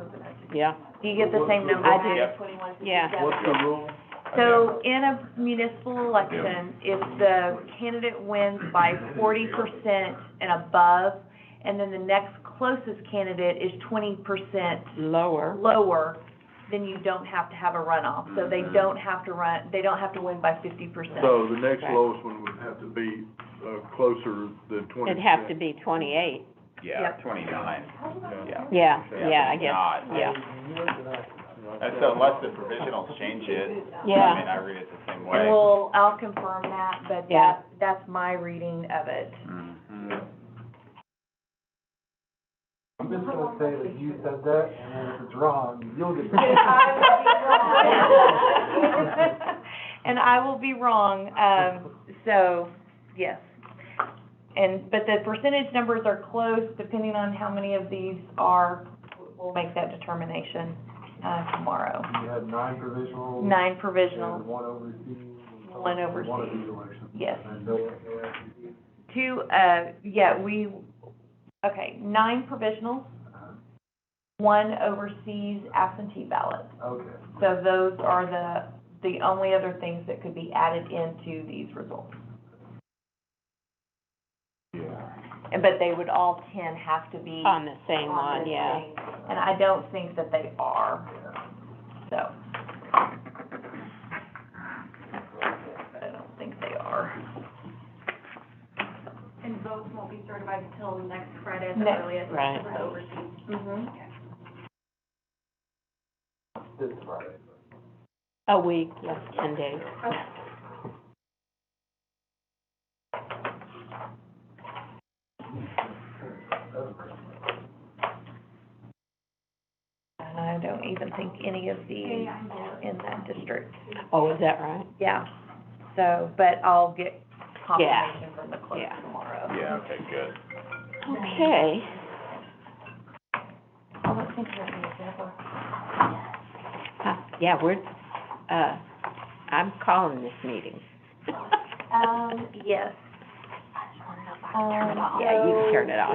Speaker 1: Yeah,
Speaker 2: do you get the same number?
Speaker 1: I do.
Speaker 3: Yep.
Speaker 2: 21.57.
Speaker 1: Yeah.
Speaker 6: What's the rule?
Speaker 2: So in a municipal election, if the candidate wins by 40% and above, and then the next closest candidate is 20%
Speaker 1: lower.
Speaker 2: lower, then you don't have to have a runoff. So they
Speaker 3: Mhm.
Speaker 2: don't have to they don't have to win by 50%.
Speaker 6: So the next
Speaker 1: Right.
Speaker 6: lowest one would have to be, closer than 20%.
Speaker 1: It'd have to be 28.
Speaker 3: Yeah,
Speaker 2: Yep.
Speaker 3: 29, yeah.
Speaker 1: Yeah,
Speaker 3: Yeah,
Speaker 1: yeah, I
Speaker 3: it's
Speaker 1: guess,
Speaker 3: not.
Speaker 1: yeah.
Speaker 3: And so unless the provisionals change it,
Speaker 1: Yeah.
Speaker 3: I mean, I read it the same way.
Speaker 2: And I'll confirm that, but
Speaker 1: Yeah.
Speaker 2: that's my reading of it.
Speaker 3: Mhm.
Speaker 7: I'm just gonna say that you said that, and then if it's wrong, you'll get.
Speaker 2: And I will be wrong, so, yes. But the percentage numbers are close, depending on how many of these are, we'll make that determination, tomorrow.
Speaker 7: You had 9 provisionals.
Speaker 2: 9 provisional,
Speaker 7: And 1 overseas.
Speaker 2: One overseas.
Speaker 7: One of these elections.
Speaker 2: Yes.
Speaker 7: And no AFCD.
Speaker 2: 2, 9 provisionals, 1 overseas absentee ballot.
Speaker 7: Okay.
Speaker 2: So those are the only other things that could be added into these results. But they would all 10 have to be
Speaker 1: On the same
Speaker 2: on
Speaker 1: one,
Speaker 2: this
Speaker 1: yeah.
Speaker 2: thing, and I don't think that they are, so. But I don't think they are.
Speaker 5: And votes won't be certified until next Friday
Speaker 2: the Next-
Speaker 5: earliest
Speaker 1: right.
Speaker 5: for the overseas.
Speaker 2: Mm-hmm.
Speaker 7: This Friday.
Speaker 1: A week, yes, 10 days.
Speaker 2: And I don't even think any of these are in that district.
Speaker 1: Oh, is that right?
Speaker 2: Yeah, so, but I'll get confirmation from the clerk
Speaker 1: Yeah.
Speaker 2: tomorrow.
Speaker 3: Yeah, okay, good.
Speaker 1: Okay.
Speaker 2: I'll let you know, Jennifer.
Speaker 1: Yeah, I'm calling this meeting.
Speaker 2: Yes.
Speaker 1: Yeah, you can turn it off.